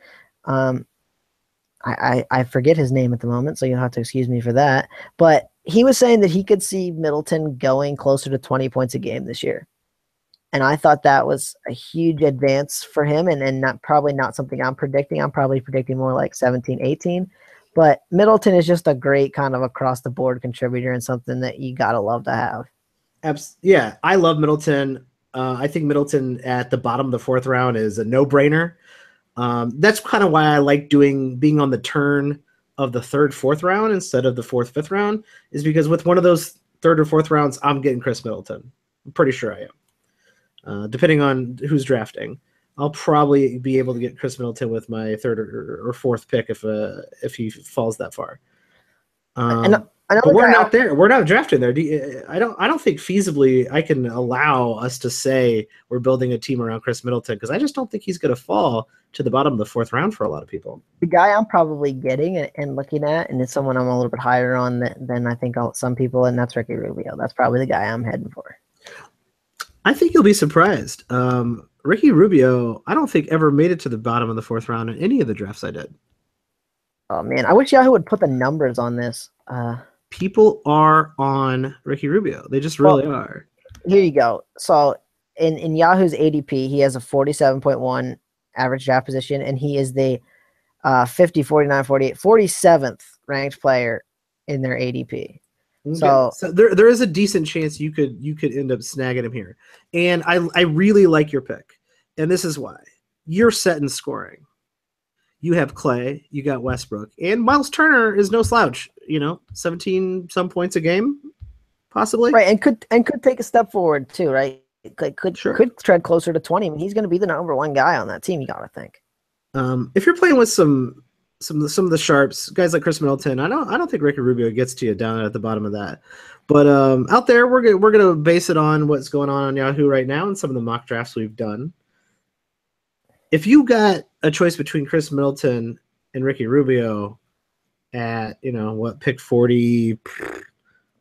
I forget his name at the moment, so you'll have to excuse me for that. But he was saying that he could see Middleton going closer to 20 points a game this year. And I thought that was a huge advance for him and probably not something I'm predicting. I'm probably predicting more like 17, 18. But Middleton is just a great kind of across-the-board contributor and something that you got to love to have. Yeah, I love Middleton. I think Middleton at the bottom of the 4th round is a no-brainer. That's kind of why I like being on the turn of the 3rd, 4th round instead of the 4th, 5th round, is because with one of those 3rd or 4th rounds, I'm getting Chris Middleton. I'm pretty sure I am. Depending on who's drafting, I'll probably be able to get Chris Middleton with my 3rd or 4th pick if he falls that far. But we're not there. We're not drafting there. I don't think feasibly I can allow us to say we're building a team around Chris Middleton because I just don't think he's going to fall to the bottom of the 4th round for a lot of people. The guy I'm probably getting and looking at, and it's someone I'm a little bit higher on than I think some people, and that's Ricky Rubio. That's probably the guy I'm heading for. I think you'll be surprised. Ricky Rubio, I don't think ever made it to the bottom of the 4th round in any of the drafts I did. Oh man, I wish Yahoo would put the numbers on this. People are on Ricky Rubio. They just really are. Here you go. So in Yahoo's ADP, he has a 47.1 average draft position, and he is the 50, 49, 48, 47th ranked player in their ADP. Okay. So there is a decent chance you could end up snagging him here. And I really like your pick. And this is why. You're set in scoring. You have Clay, you got Westbrook, and Miles Turner is no slouch. 17 some points a game, possibly. Right, and could take a step forward too, right? Could tread closer to 20. I mean, he's going to be the #1 guy on that team. You got to think. If you're playing with some some of the sharps, guys like Chris Middleton. I don't think Ricky Rubio gets to you down at the bottom of that. But out there, we're gonna base it on what's going on Yahoo right now and some of the mock drafts we've done. If you got a choice between Chris Middleton and Ricky Rubio at what pick 40,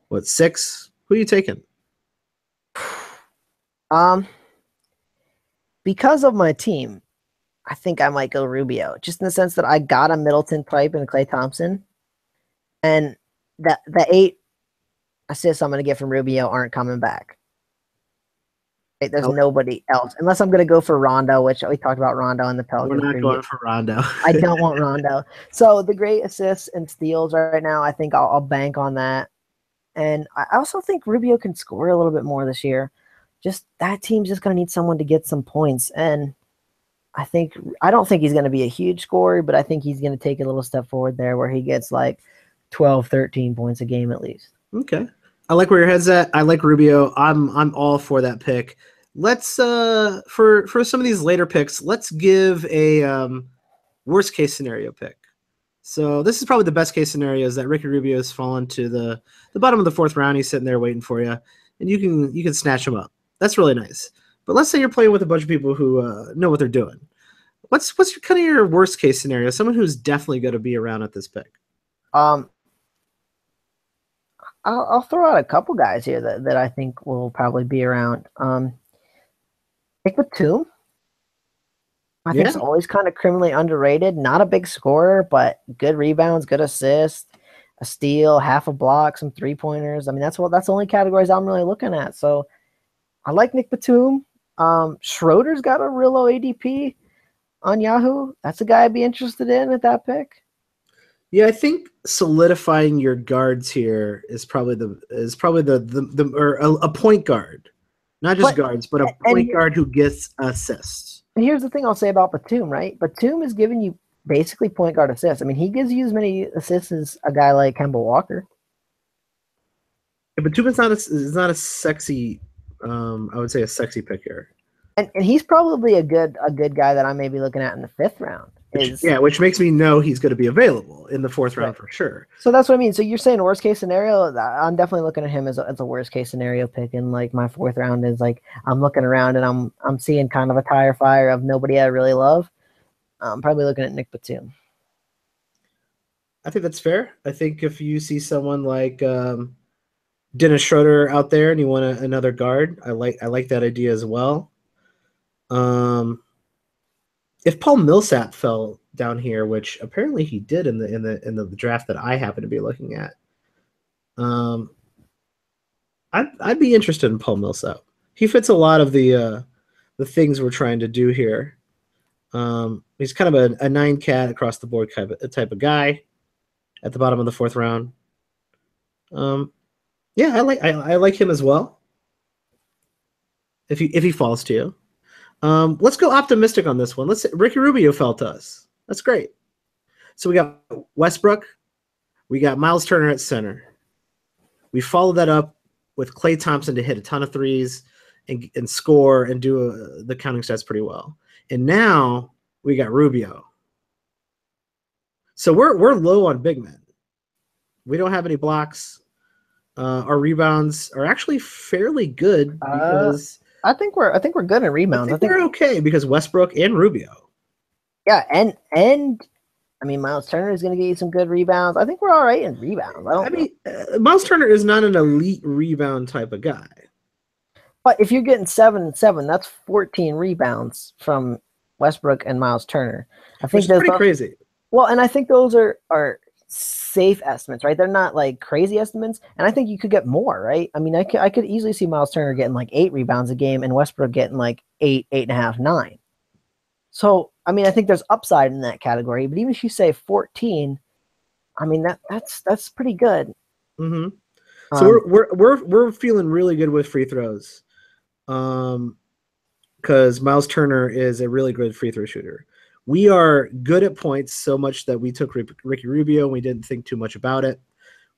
what 6? Who are you taking? Because of my team, I think I might go Rubio, just in the sense that I got a Middleton type and Klay Thompson, and the 8 assists I'm going to get from Rubio aren't coming back. There's nobody else, unless I'm going to go for Rondo, which we talked about Rondo in the Pelicans. We're not going for Rondo. I don't want Rondo. So the great assists and steals right now, I think I'll bank on that. And I also think Rubio can score a little bit more this year. Just that team's just going to need someone to get some points. And I don't think he's going to be a huge scorer, but I think he's going to take a little step forward there where he gets like 12, 13 points a game at least. Okay. I like where your head's at. I like Rubio. I'm all for that pick. Let's for some of these later picks, let's give a worst case scenario pick. So this is probably the best case scenario is that Ricky Rubio has fallen to the bottom of the 4th round. He's sitting there waiting for you, and you can snatch him up. That's really nice. But let's say you're playing with a bunch of people who know what they're doing. What's your kind of your worst case scenario? Someone who's definitely going to be around at this pick. I'll throw out a couple guys here that I think will probably be around. Nick Batum. I think he's always kind of criminally underrated. Not a big scorer, but good rebounds, good assists, a steal, half a block, some 3-pointers. I mean, that's the only categories I'm really looking at. So I like Nick Batum. Schroeder's got a real low ADP on Yahoo. That's a guy I'd be interested in at that pick. Yeah, I think solidifying your guards here is probably a point guard, not just guards, but a point guard who gets assists. And here's the thing I'll say about Batum, right? Batum is giving you basically point guard assists. I mean, he gives you as many assists as a guy like Kemba Walker. Yeah, Batum is not a sexy. I would say a sexy pick here. And he's probably a good guy that I may be looking at in the 5th round. Which makes me know he's going to be available in the 4th round for sure. So that's what I mean. So you're saying worst case scenario? I'm definitely looking at him as a worst case scenario pick. And like my 4th round is like I'm looking around and I'm seeing kind of a tire fire of nobody I really love. I'm probably looking at Nick Batum. I think that's fair. I think if you see someone like Dennis Schroeder out there and you want another guard, I like that idea as well. If Paul Millsap fell down here, which apparently he did in the draft that I happen to be looking at, I'd be interested in Paul Millsap. He fits a lot of the things we're trying to do here. He's kind of a 9 cat across the board type of guy at the bottom of the 4th round. Yeah, I like him as well. If he falls to you. Let's go optimistic on this one. Ricky Rubio fell to us. That's great. So we got Westbrook. We got Miles Turner at center. We followed that up with Klay Thompson to hit a ton of threes and score and do the counting stats pretty well. And now we got Rubio. So we're low on big men. We don't have any blocks. Our rebounds are actually fairly good because I think we're good in rebounds. I think we're okay because Westbrook and Rubio. Yeah, and I mean Miles Turner is going to get you some good rebounds. I think we're all right in rebounds. Miles Turner is not an elite rebound type of guy. But if you're getting 7 and 7, that's 14 rebounds from Westbrook and Miles Turner. I think that's pretty crazy. Well, and I think those are safe estimates, right? They're not like crazy estimates, and I think you could get more, right? I mean, I could easily see Miles Turner getting like 8 rebounds a game and Westbrook getting like 8, 8.5, 9. So, I mean, I think there's upside in that category. But even if you say 14, I mean that's pretty good. Mm-hmm. So we're feeling really good with free throws, because Miles Turner is a really good free throw shooter. We are good at points so much that we took Ricky Rubio and we didn't think too much about it.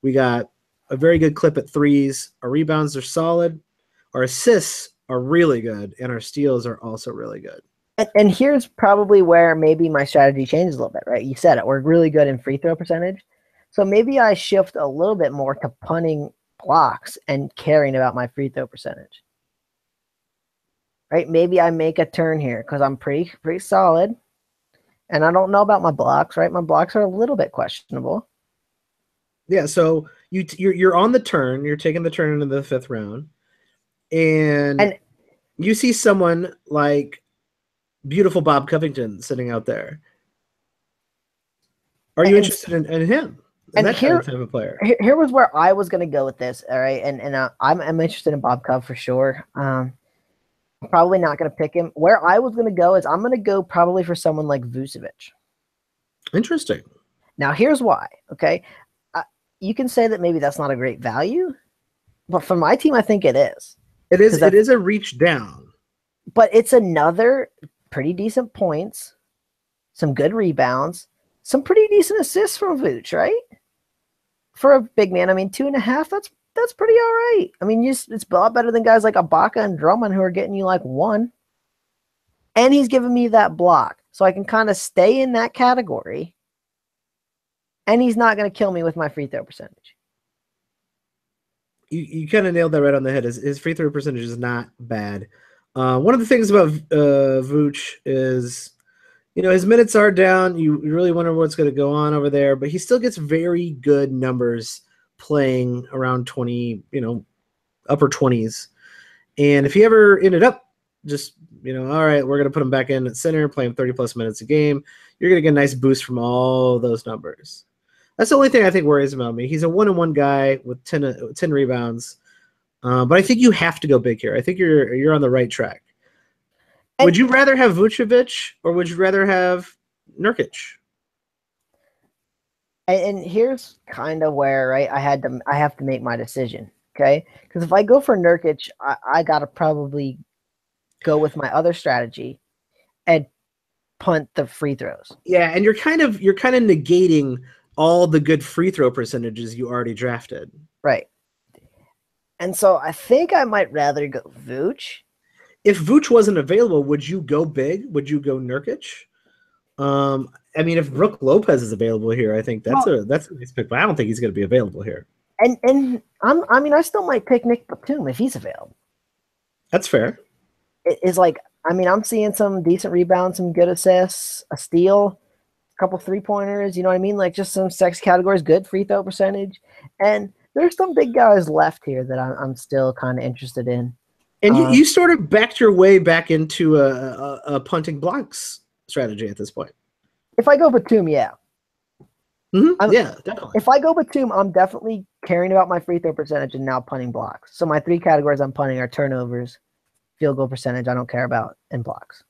We got a very good clip at threes. Our rebounds are solid. Our assists are really good, and our steals are also really good. And here's probably where maybe my strategy changes a little bit, right? You said it. We're really good in free throw percentage. So maybe I shift a little bit more to punting blocks and caring about my free throw percentage. Right? Maybe I make a turn here because I'm pretty solid. And I don't know about my blocks, right? My blocks are a little bit questionable. Yeah, so you're on the turn. You're taking the turn into the 5th round. And you see someone like beautiful Bob Covington sitting out there. Are you interested in him? And that type of player. Here was where I was going to go with this. All right, and I'm interested in Bob Cov for sure. Probably not going to pick him. Where I was going to go is I'm going to go probably for someone like Vucevic. Interesting. Now here's why. Okay, you can say that maybe that's not a great value, but for my team, I think it is. It is. It is a reach down, but it's another pretty decent points, some good rebounds, some pretty decent assists from Vooch, right? For a big man, I mean, 2.5. That's pretty all right. I mean, it's a lot better than guys like Ibaka and Drummond who are getting you like 1. And he's giving me that block, so I can kind of stay in that category. And he's not going to kill me with my free throw percentage. You kind of nailed that right on the head. His free throw percentage is not bad. One of the things about Vooch is, his minutes are down. You really wonder what's going to go on over there, but he still gets very good numbers playing around 20, upper 20s. And if he ever ended up just, all right, we're going to put him back in at center, play him 30-plus minutes a game, you're going to get a nice boost from all those numbers. That's the only thing I think worries about me. He's a 1-on-1 guy with 10 rebounds. But I think you have to go big here. I think you're on the right track. Would you rather have Vucevic or would you rather have Nurkic? And here's kind of where, right, I have to make my decision, okay? Because if I go for Nurkic, I gotta probably go with my other strategy and punt the free throws. Yeah, and you're kind of negating all the good free throw percentages you already drafted. Right. And so I think I might rather go Vooch. If Vooch wasn't available, would you go big? Would you go Nurkic? I mean, if Brook Lopez is available here, I think that's a nice pick, but I don't think he's going to be available here. And I still might pick Nick Batum if he's available. That's fair. It's like, I'm seeing some decent rebounds, some good assists, a steal, a couple 3-pointers, you know what I mean? Like just some sex categories, good free throw percentage. And there's some big guys left here that I'm still kind of interested in. And you sort of backed your way back into a punting blocks strategy at this point. If I go Batum, yeah. Mm-hmm. Yeah, definitely. If I go Batum, I'm definitely caring about my free throw percentage and now punting blocks. So my 3 categories I'm punting are turnovers, field goal percentage I don't care about, and blocks.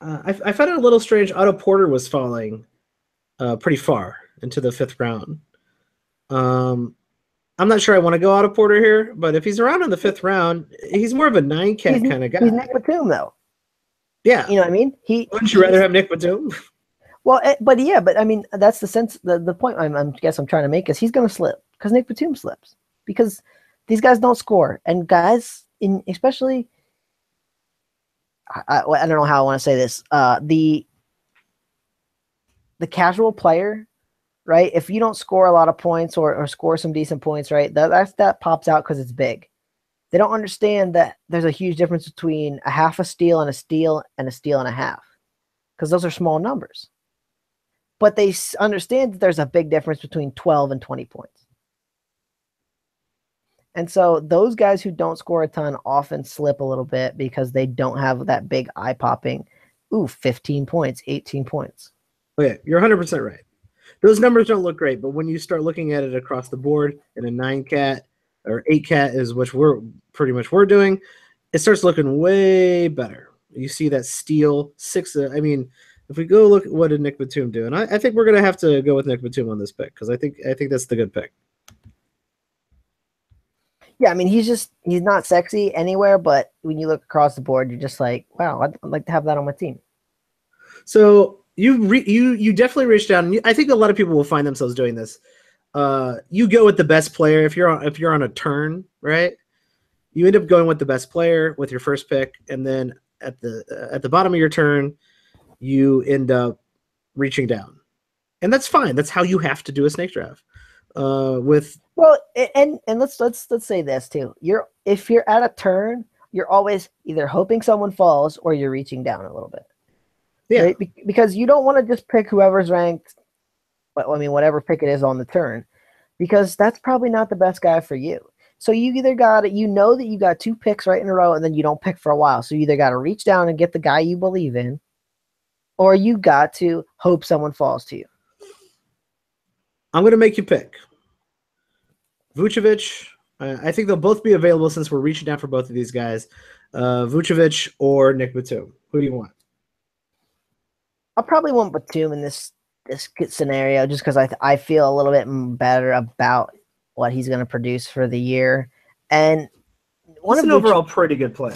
I found it a little strange. Otto Porter was falling pretty far into the 5th round. I'm not sure I want to go Otto Porter here, but if he's around in the 5th round, he's more of a 9-cat kind of guy. He's Nick Batum, though. Yeah. You know what I mean? Wouldn't you rather have Nick Batum? Well, but I mean, that's the sense. The point I'm trying to make is he's going to slip because Nick Batum slips because these guys don't score, and guys especially. I don't know how I want to say this. The casual player, right? If you don't score a lot of points or score some decent points, right? That pops out because it's big. They don't understand that there's a huge difference between a half a steal and a steal and a steal and a half because those are small numbers. But they understand that there's a big difference between 12 and 20 points. And so those guys who don't score a ton often slip a little bit because they don't have that big eye-popping, 15 points, 18 points. Oh, yeah, you're 100% right. Those numbers don't look great, but when you start looking at it across the board in a 9-cat or 8-cat is which we're doing, it starts looking way better. You see that steal 6. If we go look at what did Nick Batum do, and I think we're going to have to go with Nick Batum on this pick because I think that's the good pick. Yeah, he's not sexy anywhere, but when you look across the board, you're just like, wow, I'd like to have that on my team. So you definitely reach down. I think a lot of people will find themselves doing this. You go with the best player if you're on a turn, right? You end up going with the best player with your first pick, and then at the bottom of your turn, you end up reaching down, and that's fine. That's how you have to do a snake draft. With Well, and let's say this too. If you're at a turn, you're always either hoping someone falls or you're reaching down a little bit. yeah, Right? Because you don't want to just pick whoever's ranked, I mean, whatever pick it is on the turn, because that's probably not the best guy for you. So you either got it, you know that you got 2 picks right in a row, and then you don't pick for a while. So you either got to reach down and get the guy you believe in, or you got to hope someone falls to you. I'm going to make you pick Vucevic. I think they'll both be available since we're reaching down for both of these guys. Vucevic or Nick Batum. Who do you want? I'll probably want Batum in this scenario just because I feel a little bit better about what he's going to produce for the year. And He's an overall pretty good player.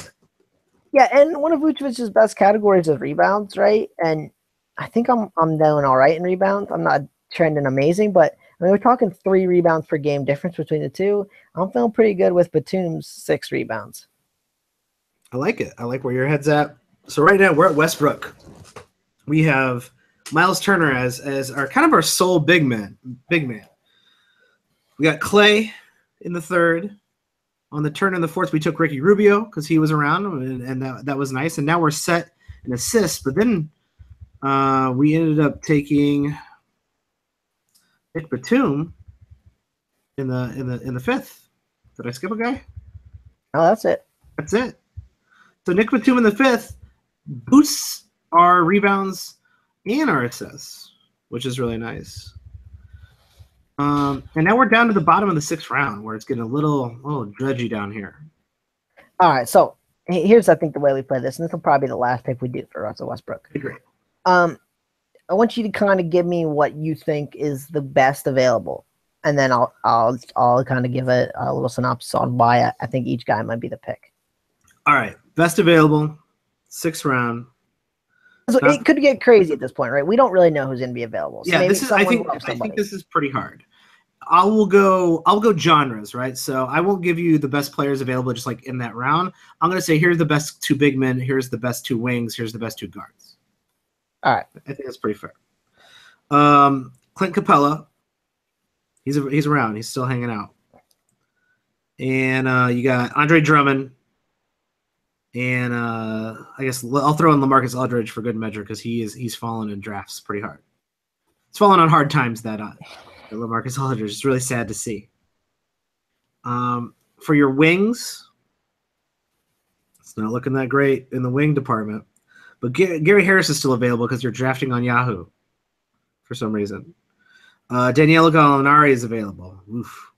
Yeah, and one of Vucevic's best categories is rebounds, right? And I think I'm doing all right in rebounds. I'm not trending amazing, but I mean, we're talking 3 rebounds per game difference between the two. I'm feeling pretty good with Batum's 6 rebounds. I like it. I like where your head's at. So right now we're at Westbrook. We have Miles Turner as our kind of our sole big man. We got Clay in the 3rd. On the turn in the 4th, we took Ricky Rubio because he was around, and that was nice. And now we're set in assists. But then we ended up taking Nick Batum in the 5th. Did I skip a guy? Oh, that's it. That's it. So Nick Batum in the 5th boosts our rebounds and our assists, which is really nice. And now we're down to the bottom of the 6th round, where it's getting a little dredgy down here. All right, so here's I think the way we play this, and this will probably be the last pick we do for Russell Westbrook. Great. I want you to kind of give me what you think is the best available, and then I'll kind of give a little synopsis on why I think each guy might be the pick. All right, best available, 6th round. So it could get crazy at this point, right? We don't really know who's going to be available. So yeah, maybe I think this is pretty hard. I'll go genres, right? So I won't give you the best players available just like in that round. I'm going to say here's the best 2 big men, here's the best 2 wings, here's the best 2 guards. All right. I think that's pretty fair. Clint Capella, he's around. He's still hanging out. And you got Andre Drummond. And I guess I'll throw in LaMarcus Aldridge for good measure because he's fallen in drafts pretty hard. It's fallen on hard times that LaMarcus Aldridge. It's really sad to see. For your wings, it's not looking that great in the wing department. But Gary Harris is still available because you're drafting on Yahoo for some reason. Danilo Gallinari is available. Oof.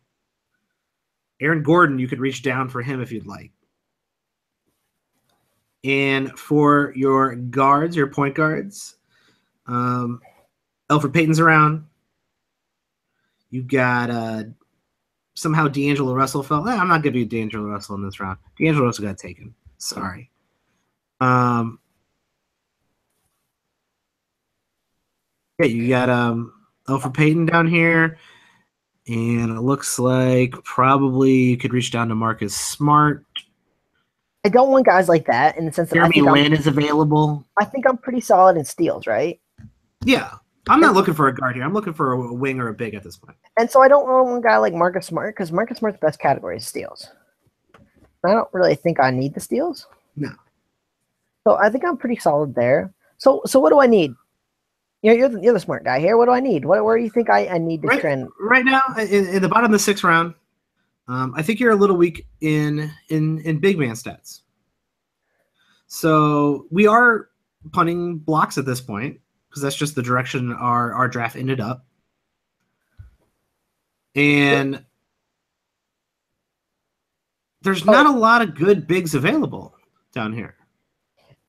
Aaron Gordon, you could reach down for him if you'd like. And for your guards, your point guards, Elfrid Payton's around. You got somehow D'Angelo Russell fell. I'm not giving you D'Angelo Russell in this round. D'Angelo Russell got taken. Sorry. Yeah, you got Elfrid Payton down here. And it looks like probably you could reach down to Marcus Smart. I don't want guys like that in the sense that Jeremy Lin is available. I think I'm pretty solid in steals, right? Yeah. I'm not looking for a guard here. I'm looking for a wing or a big at this point. And so I don't want one guy like Marcus Smart because Marcus Smart's best category is steals. I don't really think I need the steals. No. So I think I'm pretty solid there. So what do I need? You're the smart guy here. What do I need? Where do you think I need to trend? Right now, in the bottom of the 6th round, I think you're a little weak in big man stats. So we are punting blocks at this point because that's just the direction our draft ended up. And there's not a lot of good bigs available down here.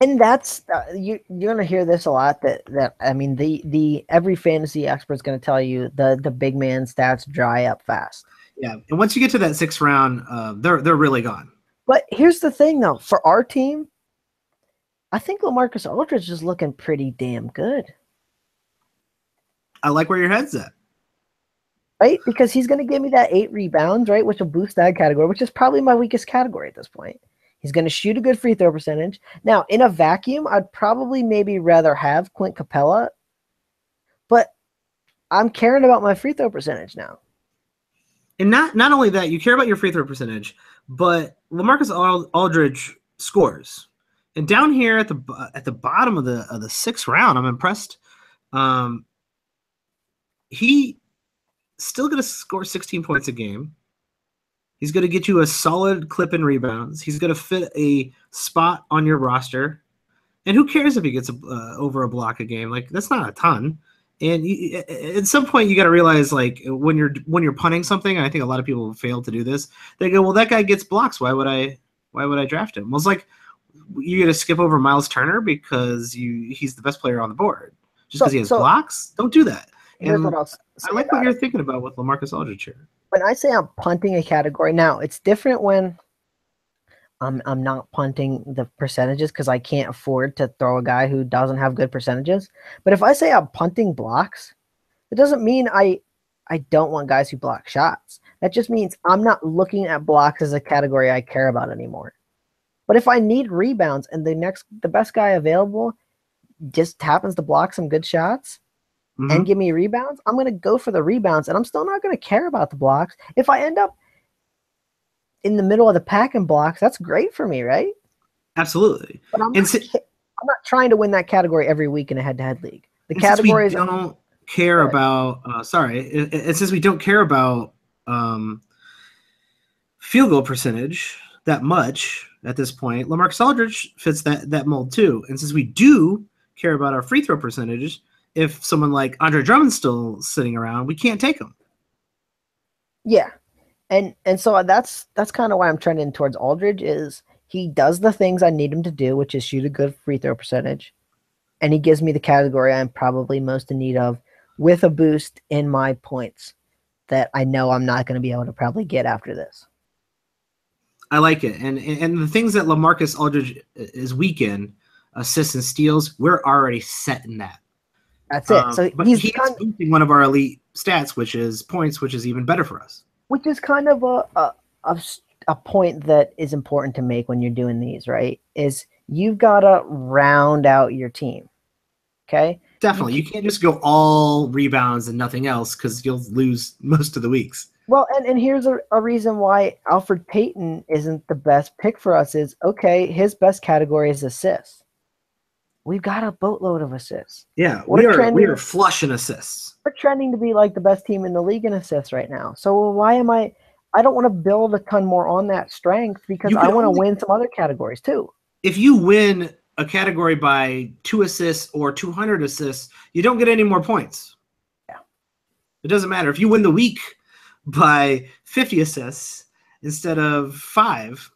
And that's you're gonna hear this a lot. That I mean, the every fantasy expert's gonna tell you the big man stats dry up fast. Yeah, and once you get to that 6th round, they're really gone. But here's the thing, though, for our team, I think LaMarcus Aldridge is looking pretty damn good. I like where your head's at. Right? Because he's going to give me that 8 rebounds, right? Which will boost that category, which is probably my weakest category at this point. He's going to shoot a good free throw percentage. Now, in a vacuum, I'd probably maybe rather have Clint Capella, but I'm caring about my free throw percentage now. And not only that, you care about your free throw percentage, but LaMarcus Aldridge scores. And down here at the bottom of the sixth round, I'm impressed. He still going to score 16 points a game. He's going to get you a solid clip in rebounds. He's going to fit a spot on your roster. And who cares if he gets over a block a game? Like, that's not a ton. And at some point, you got to realize, like, when you're punting something, and I think a lot of people fail to do this. They go, "Well, that guy gets blocks. Why would I draft him?" Well, it's like you got to skip over Miles Turner because he's the best player on the board just because he has blocks. Don't do that. Here's what else. I like what you're thinking about with LaMarcus Aldridge here. When I say I'm punting a category, now it's different when I'm not punting the percentages because I can't afford to throw a guy who doesn't have good percentages. But if I say I'm punting blocks, it doesn't mean I don't want guys who block shots. That just means I'm not looking at blocks as a category I care about anymore. But if I need rebounds and the best guy available just happens to block some good shots and give me rebounds, I'm going to go for the rebounds, and I'm still not going to care about the blocks. If I end up in the middle of the pack in blocks, that's great for me, right? Absolutely. But I'm not trying to win that category every week in a head-to-head league. The categories don't care about since we don't care about field goal percentage that much at this point, LaMarcus Aldridge fits that mold too. And since we do care about our free throw percentages, if someone like Andre Drummond's still sitting around, we can't take him. Yeah. And so that's kind of why I'm trending towards Aldridge. Is he does the things I need him to do, which is shoot a good free throw percentage, and he gives me the category I'm probably most in need of, with a boost in my points that I know I'm not going to be able to probably get after this. I like it, and the things that LaMarcus Aldridge is weak in, assists and steals, we're already set in that. That's it. So but he's boosting one of our elite stats, which is points, which is even better for us. Which is kind of a point that is important to make when you're doing these, right? Is you've got to round out your team. Okay? Definitely. You can't just go all rebounds and nothing else because you'll lose most of the weeks. Well, and here's a reason why Alfred Payton isn't the best pick for us is, okay, his best category is assists. We've got a boatload of assists. Yeah, we are flush in assists. We're trending to be like the best team in the league in assists right now. So why am I don't want to build a ton more on that strength because I want to win some other categories too. If you win a category by 2 assists or 200 assists, you don't get any more points. Yeah. It doesn't matter. If you win the week by 50 assists instead of 5,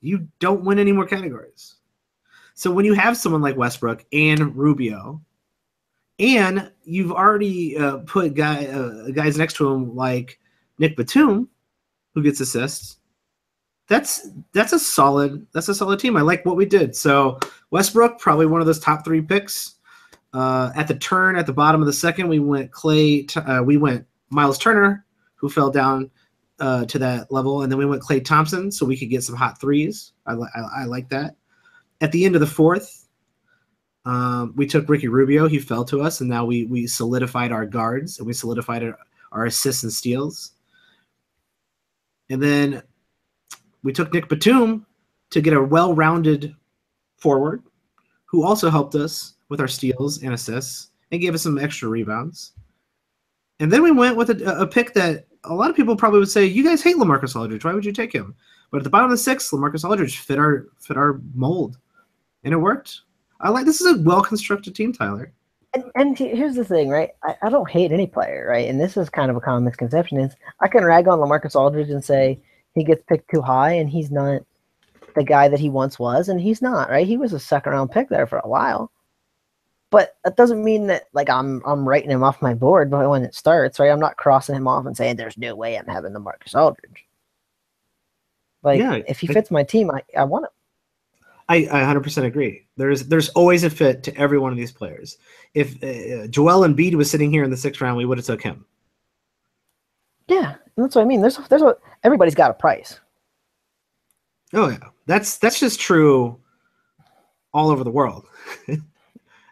you don't win any more categories. So when you have someone like Westbrook and Rubio, and you've already put guys next to him like Nick Batum, who gets assists, that's a solid team. I like what we did. So Westbrook, probably one of those top 3 picks. At the turn at the bottom of the second, we went Miles Turner, who fell down to that level, and then we went Klay Thompson, so we could get some hot threes. I like that. At the end of the fourth, we took Ricky Rubio. He fell to us, and now we solidified our guards, and we solidified our assists and steals. And then we took Nick Batum to get a well-rounded forward who also helped us with our steals and assists and gave us some extra rebounds. And then we went with a pick that a lot of people probably would say, you guys hate LaMarcus Aldridge. Why would you take him? But at the bottom of the 6th, LaMarcus Aldridge fit our mold. And it worked. This is a well-constructed team, Tyler. And here's the thing, right? I don't hate any player, right? And this is kind of a common misconception is I can rag on LaMarcus Aldridge and say he gets picked too high and he's not the guy that he once was, and he's not, right? He was a second-round pick there for a while. But that doesn't mean that like I'm writing him off my board but when it starts, right? I'm not crossing him off and saying there's no way I'm having LaMarcus Aldridge. If he fits my team, I want him. I 100% agree. There's always a fit to every one of these players. If Joel Embiid was sitting here in the 6th round, we would have took him. Yeah, and that's what I mean. There's everybody's got a price. Oh yeah, that's just true all over the world.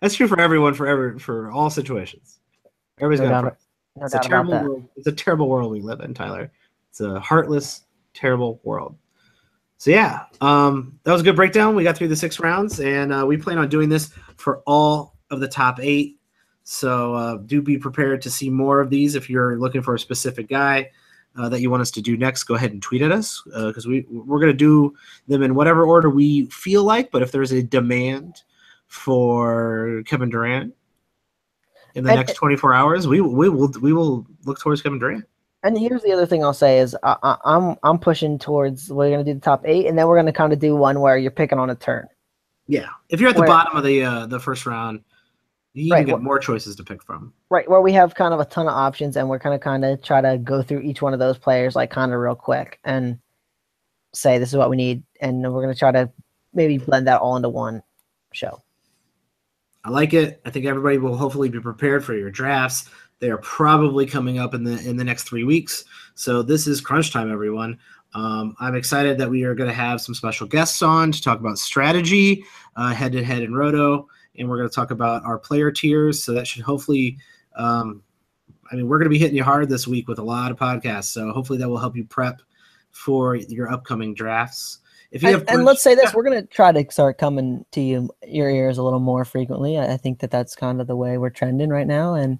That's true for everyone, for all situations. Everybody's No got a doubt, price. no It's a doubt about terrible that. world. It's a terrible world we live in, Tyler. It's a heartless, terrible world. So yeah, that was a good breakdown. We got through the 6 rounds, and we plan on doing this for all of the top 8. So do be prepared to see more of these. If you're looking for a specific guy that you want us to do next, go ahead and tweet at us because we're going to do them in whatever order we feel like. But if there's a demand for Kevin Durant in the And next 24 hours, we will look towards Kevin Durant. and here's the other thing I'll say is I'm pushing towards we're gonna do the top 8, and then we're gonna kind of do one where you're picking on a turn. Yeah, if you're at the Where, bottom of the first round, you even right, get more choices to pick from. right, where we have kind of a ton of options, and we're gonna kind of try to go through each one of those players like kind of real quick and say this is what we need, and we're gonna try to maybe blend that all into one show. I like it. I think everybody will hopefully be prepared for your drafts. They are probably coming up in the next 3 weeks. So this is crunch time, everyone. I'm excited that we are going to have some special guests on to talk about strategy, head-to-head in Roto, and we're going to talk about our player tiers. So that should hopefully we're going to be hitting you hard this week with a lot of podcasts. So hopefully that will help you prep for your upcoming drafts. If you have And let's say this, we're going to try to start coming to your ears a little more frequently. I think that's kind of the way we're trending right now. And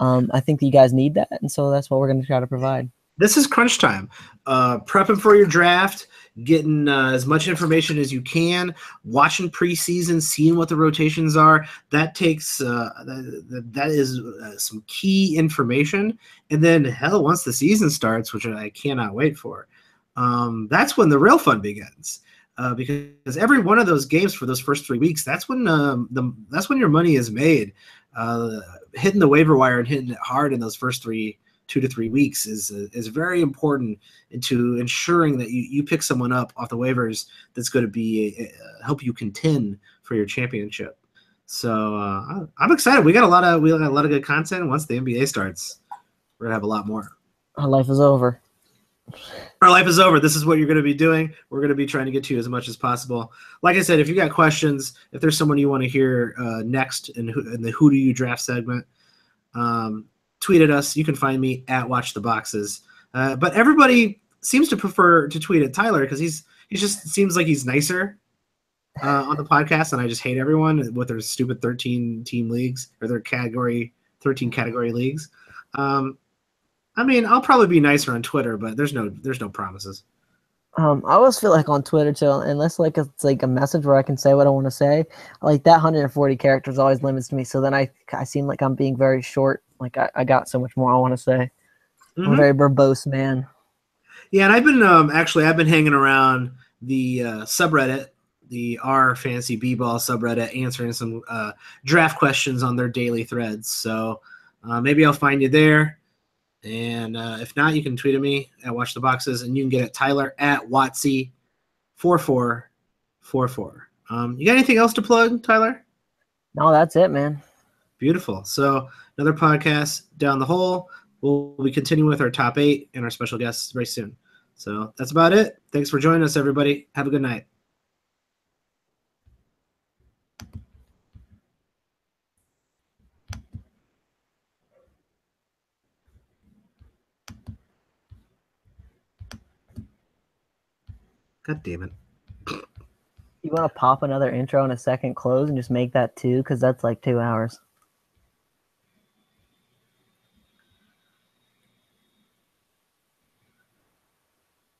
I think that you guys need that. And so that's what we're going to try to provide. This is crunch time. Prepping for your draft, getting as much information as you can, watching preseason, seeing what the rotations are. That takes that is some key information. And then hell, once the season starts, which I cannot wait for, that's when the real fun begins. Because every one of those games for those first 3 weeks, that's when that's when your money is made. Hitting the waiver wire and hitting it hard in those first 2 to 3 weeks is very important into ensuring that you pick someone up off the waivers that's going to be help you contend for your championship. So I'm excited. We got a lot of good content. Once the NBA starts, we're gonna have a lot more. Our life is over. Our life is over. This is what you're going to be doing. We're going to be trying to get to you as much as possible. Like I said, if you got questions, if there's someone you want to hear next in the Who Do You Draft segment, tweet at us. You can find me at Watch the Boxes. But everybody seems to prefer to tweet at Tyler because he just seems like he's nicer on the podcast, and I just hate everyone with their stupid 13-team leagues or their 13 category leagues. I'll probably be nicer on Twitter, but there's no promises. I always feel like on Twitter too, unless like it's like a message where I can say what I want to say, like that 140 characters always limits me. So then I seem like I'm being very short. Like I got so much more I want to say. I'm a very verbose man. Yeah, and I've been hanging around the subreddit, the R Fantasy B-Ball subreddit, answering some draft questions on their daily threads. So maybe I'll find you there. And if not, you can tweet at me at Watch the Boxes, and you can get at Tyler at Watsy4444. You got anything else to plug, Tyler? No, that's it, man. Beautiful. So another podcast down the hole. We'll be continuing with our top 8 and our special guests very soon. So that's about it. Thanks for joining us, everybody. Have a good night. God damn it. You want to pop another intro and a second close and just make that 2? Because that's like 2 hours.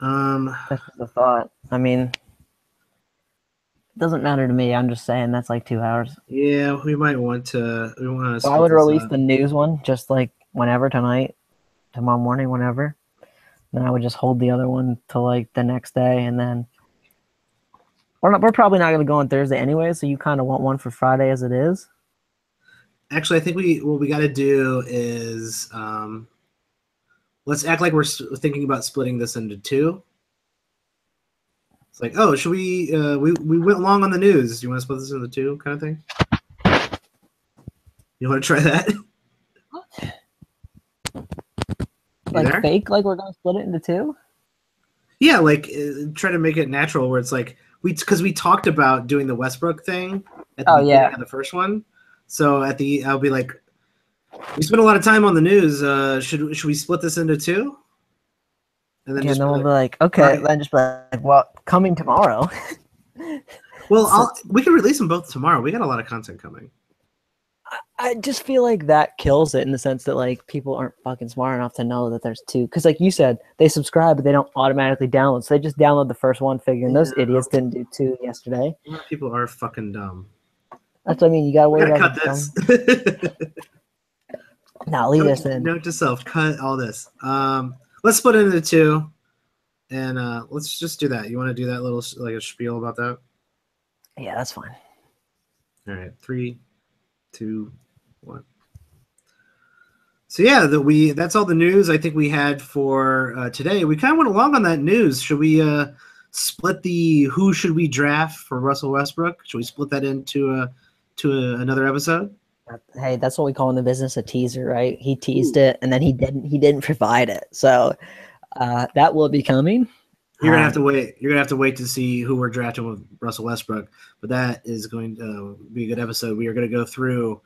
That's just a thought. I mean, it doesn't matter to me. I'm just saying that's like 2 hours. Yeah, we might want to. So I would release the news one just like whenever tonight, tomorrow morning, whenever. Then I would just hold the other one till like the next day, and then we're probably not going to go on Thursday anyway. So you kind of want one for Friday as it is. Actually, I think what we got to do is let's act like we're thinking about splitting this into 2. It's like, oh, should we went long on the news. Do you want to split this into 2 kind of thing? You want to try that? Like there? Fake, like we're going to split it into 2? Yeah, like try to make it natural where it's like because we talked about doing the Westbrook thing at the Oh beginning yeah, of the first one. So I'll be like, we spent a lot of time on the news. Should we split this into two? And then yeah. And just then be we'll like, be like, all okay, right. then just be like, well, coming tomorrow. Well, So we can release them both tomorrow. We got a lot of content coming. I just feel like that kills it in the sense that like people aren't fucking smart enough to know that there's two. Because like you said, they subscribe, but they don't automatically download. So they just download the first one, figuring those Yeah, idiots didn't do two yesterday. a lot of people are fucking dumb. That's what I mean. You gotta We worry gotta about cut the this. dumb. Now leave this in. Note to self: cut all this. Let's split it into two, and let's just do that. You want to do that little like a spiel about that? Yeah, that's fine. All right, 3, 2, 1. So yeah, that's all the news I think we had for today. We kind of went along on that news. Should we split the who should we draft for Russell Westbrook? Should we split that into another episode? Hey, that's what we call in the business a teaser, right? He teased it, and then he didn't provide it. So that will be coming. You're gonna have to wait. You're gonna have to wait to see who we're drafting with Russell Westbrook. But that is going to be a good episode. We are going to go through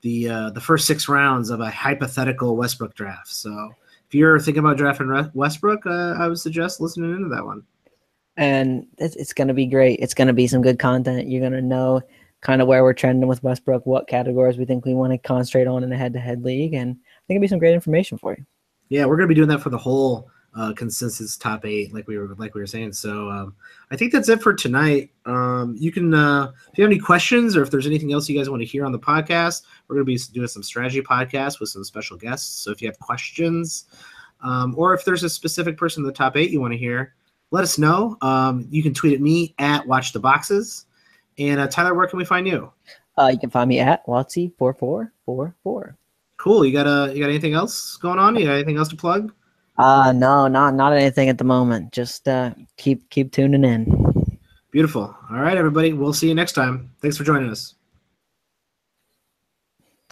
the first 6 rounds of a hypothetical Westbrook draft. So if you're thinking about drafting Westbrook, I would suggest listening into that one. And it's going to be great. It's going to be some good content. You're going to know kind of where we're trending with Westbrook, what categories we think we want to concentrate on in a head-to-head league, and I think it'll be some great information for you. Yeah, we're going to be doing that for the whole consensus top 8, like we were saying. So I think that's it for tonight. You can if you have any questions or if there's anything else you guys want to hear on the podcast, we're going to be doing some strategy podcasts with some special guests. So if you have questions or if there's a specific person in the top 8 you want to hear, let us know. You can tweet at me at Watch the Boxes. And Tyler, where can we find you? You can find me at Watsy4444. Cool. You got anything else going on? You got anything else to plug? No, not anything at the moment. Just keep tuning in. Beautiful. All right, everybody. We'll see you next time. Thanks for joining us.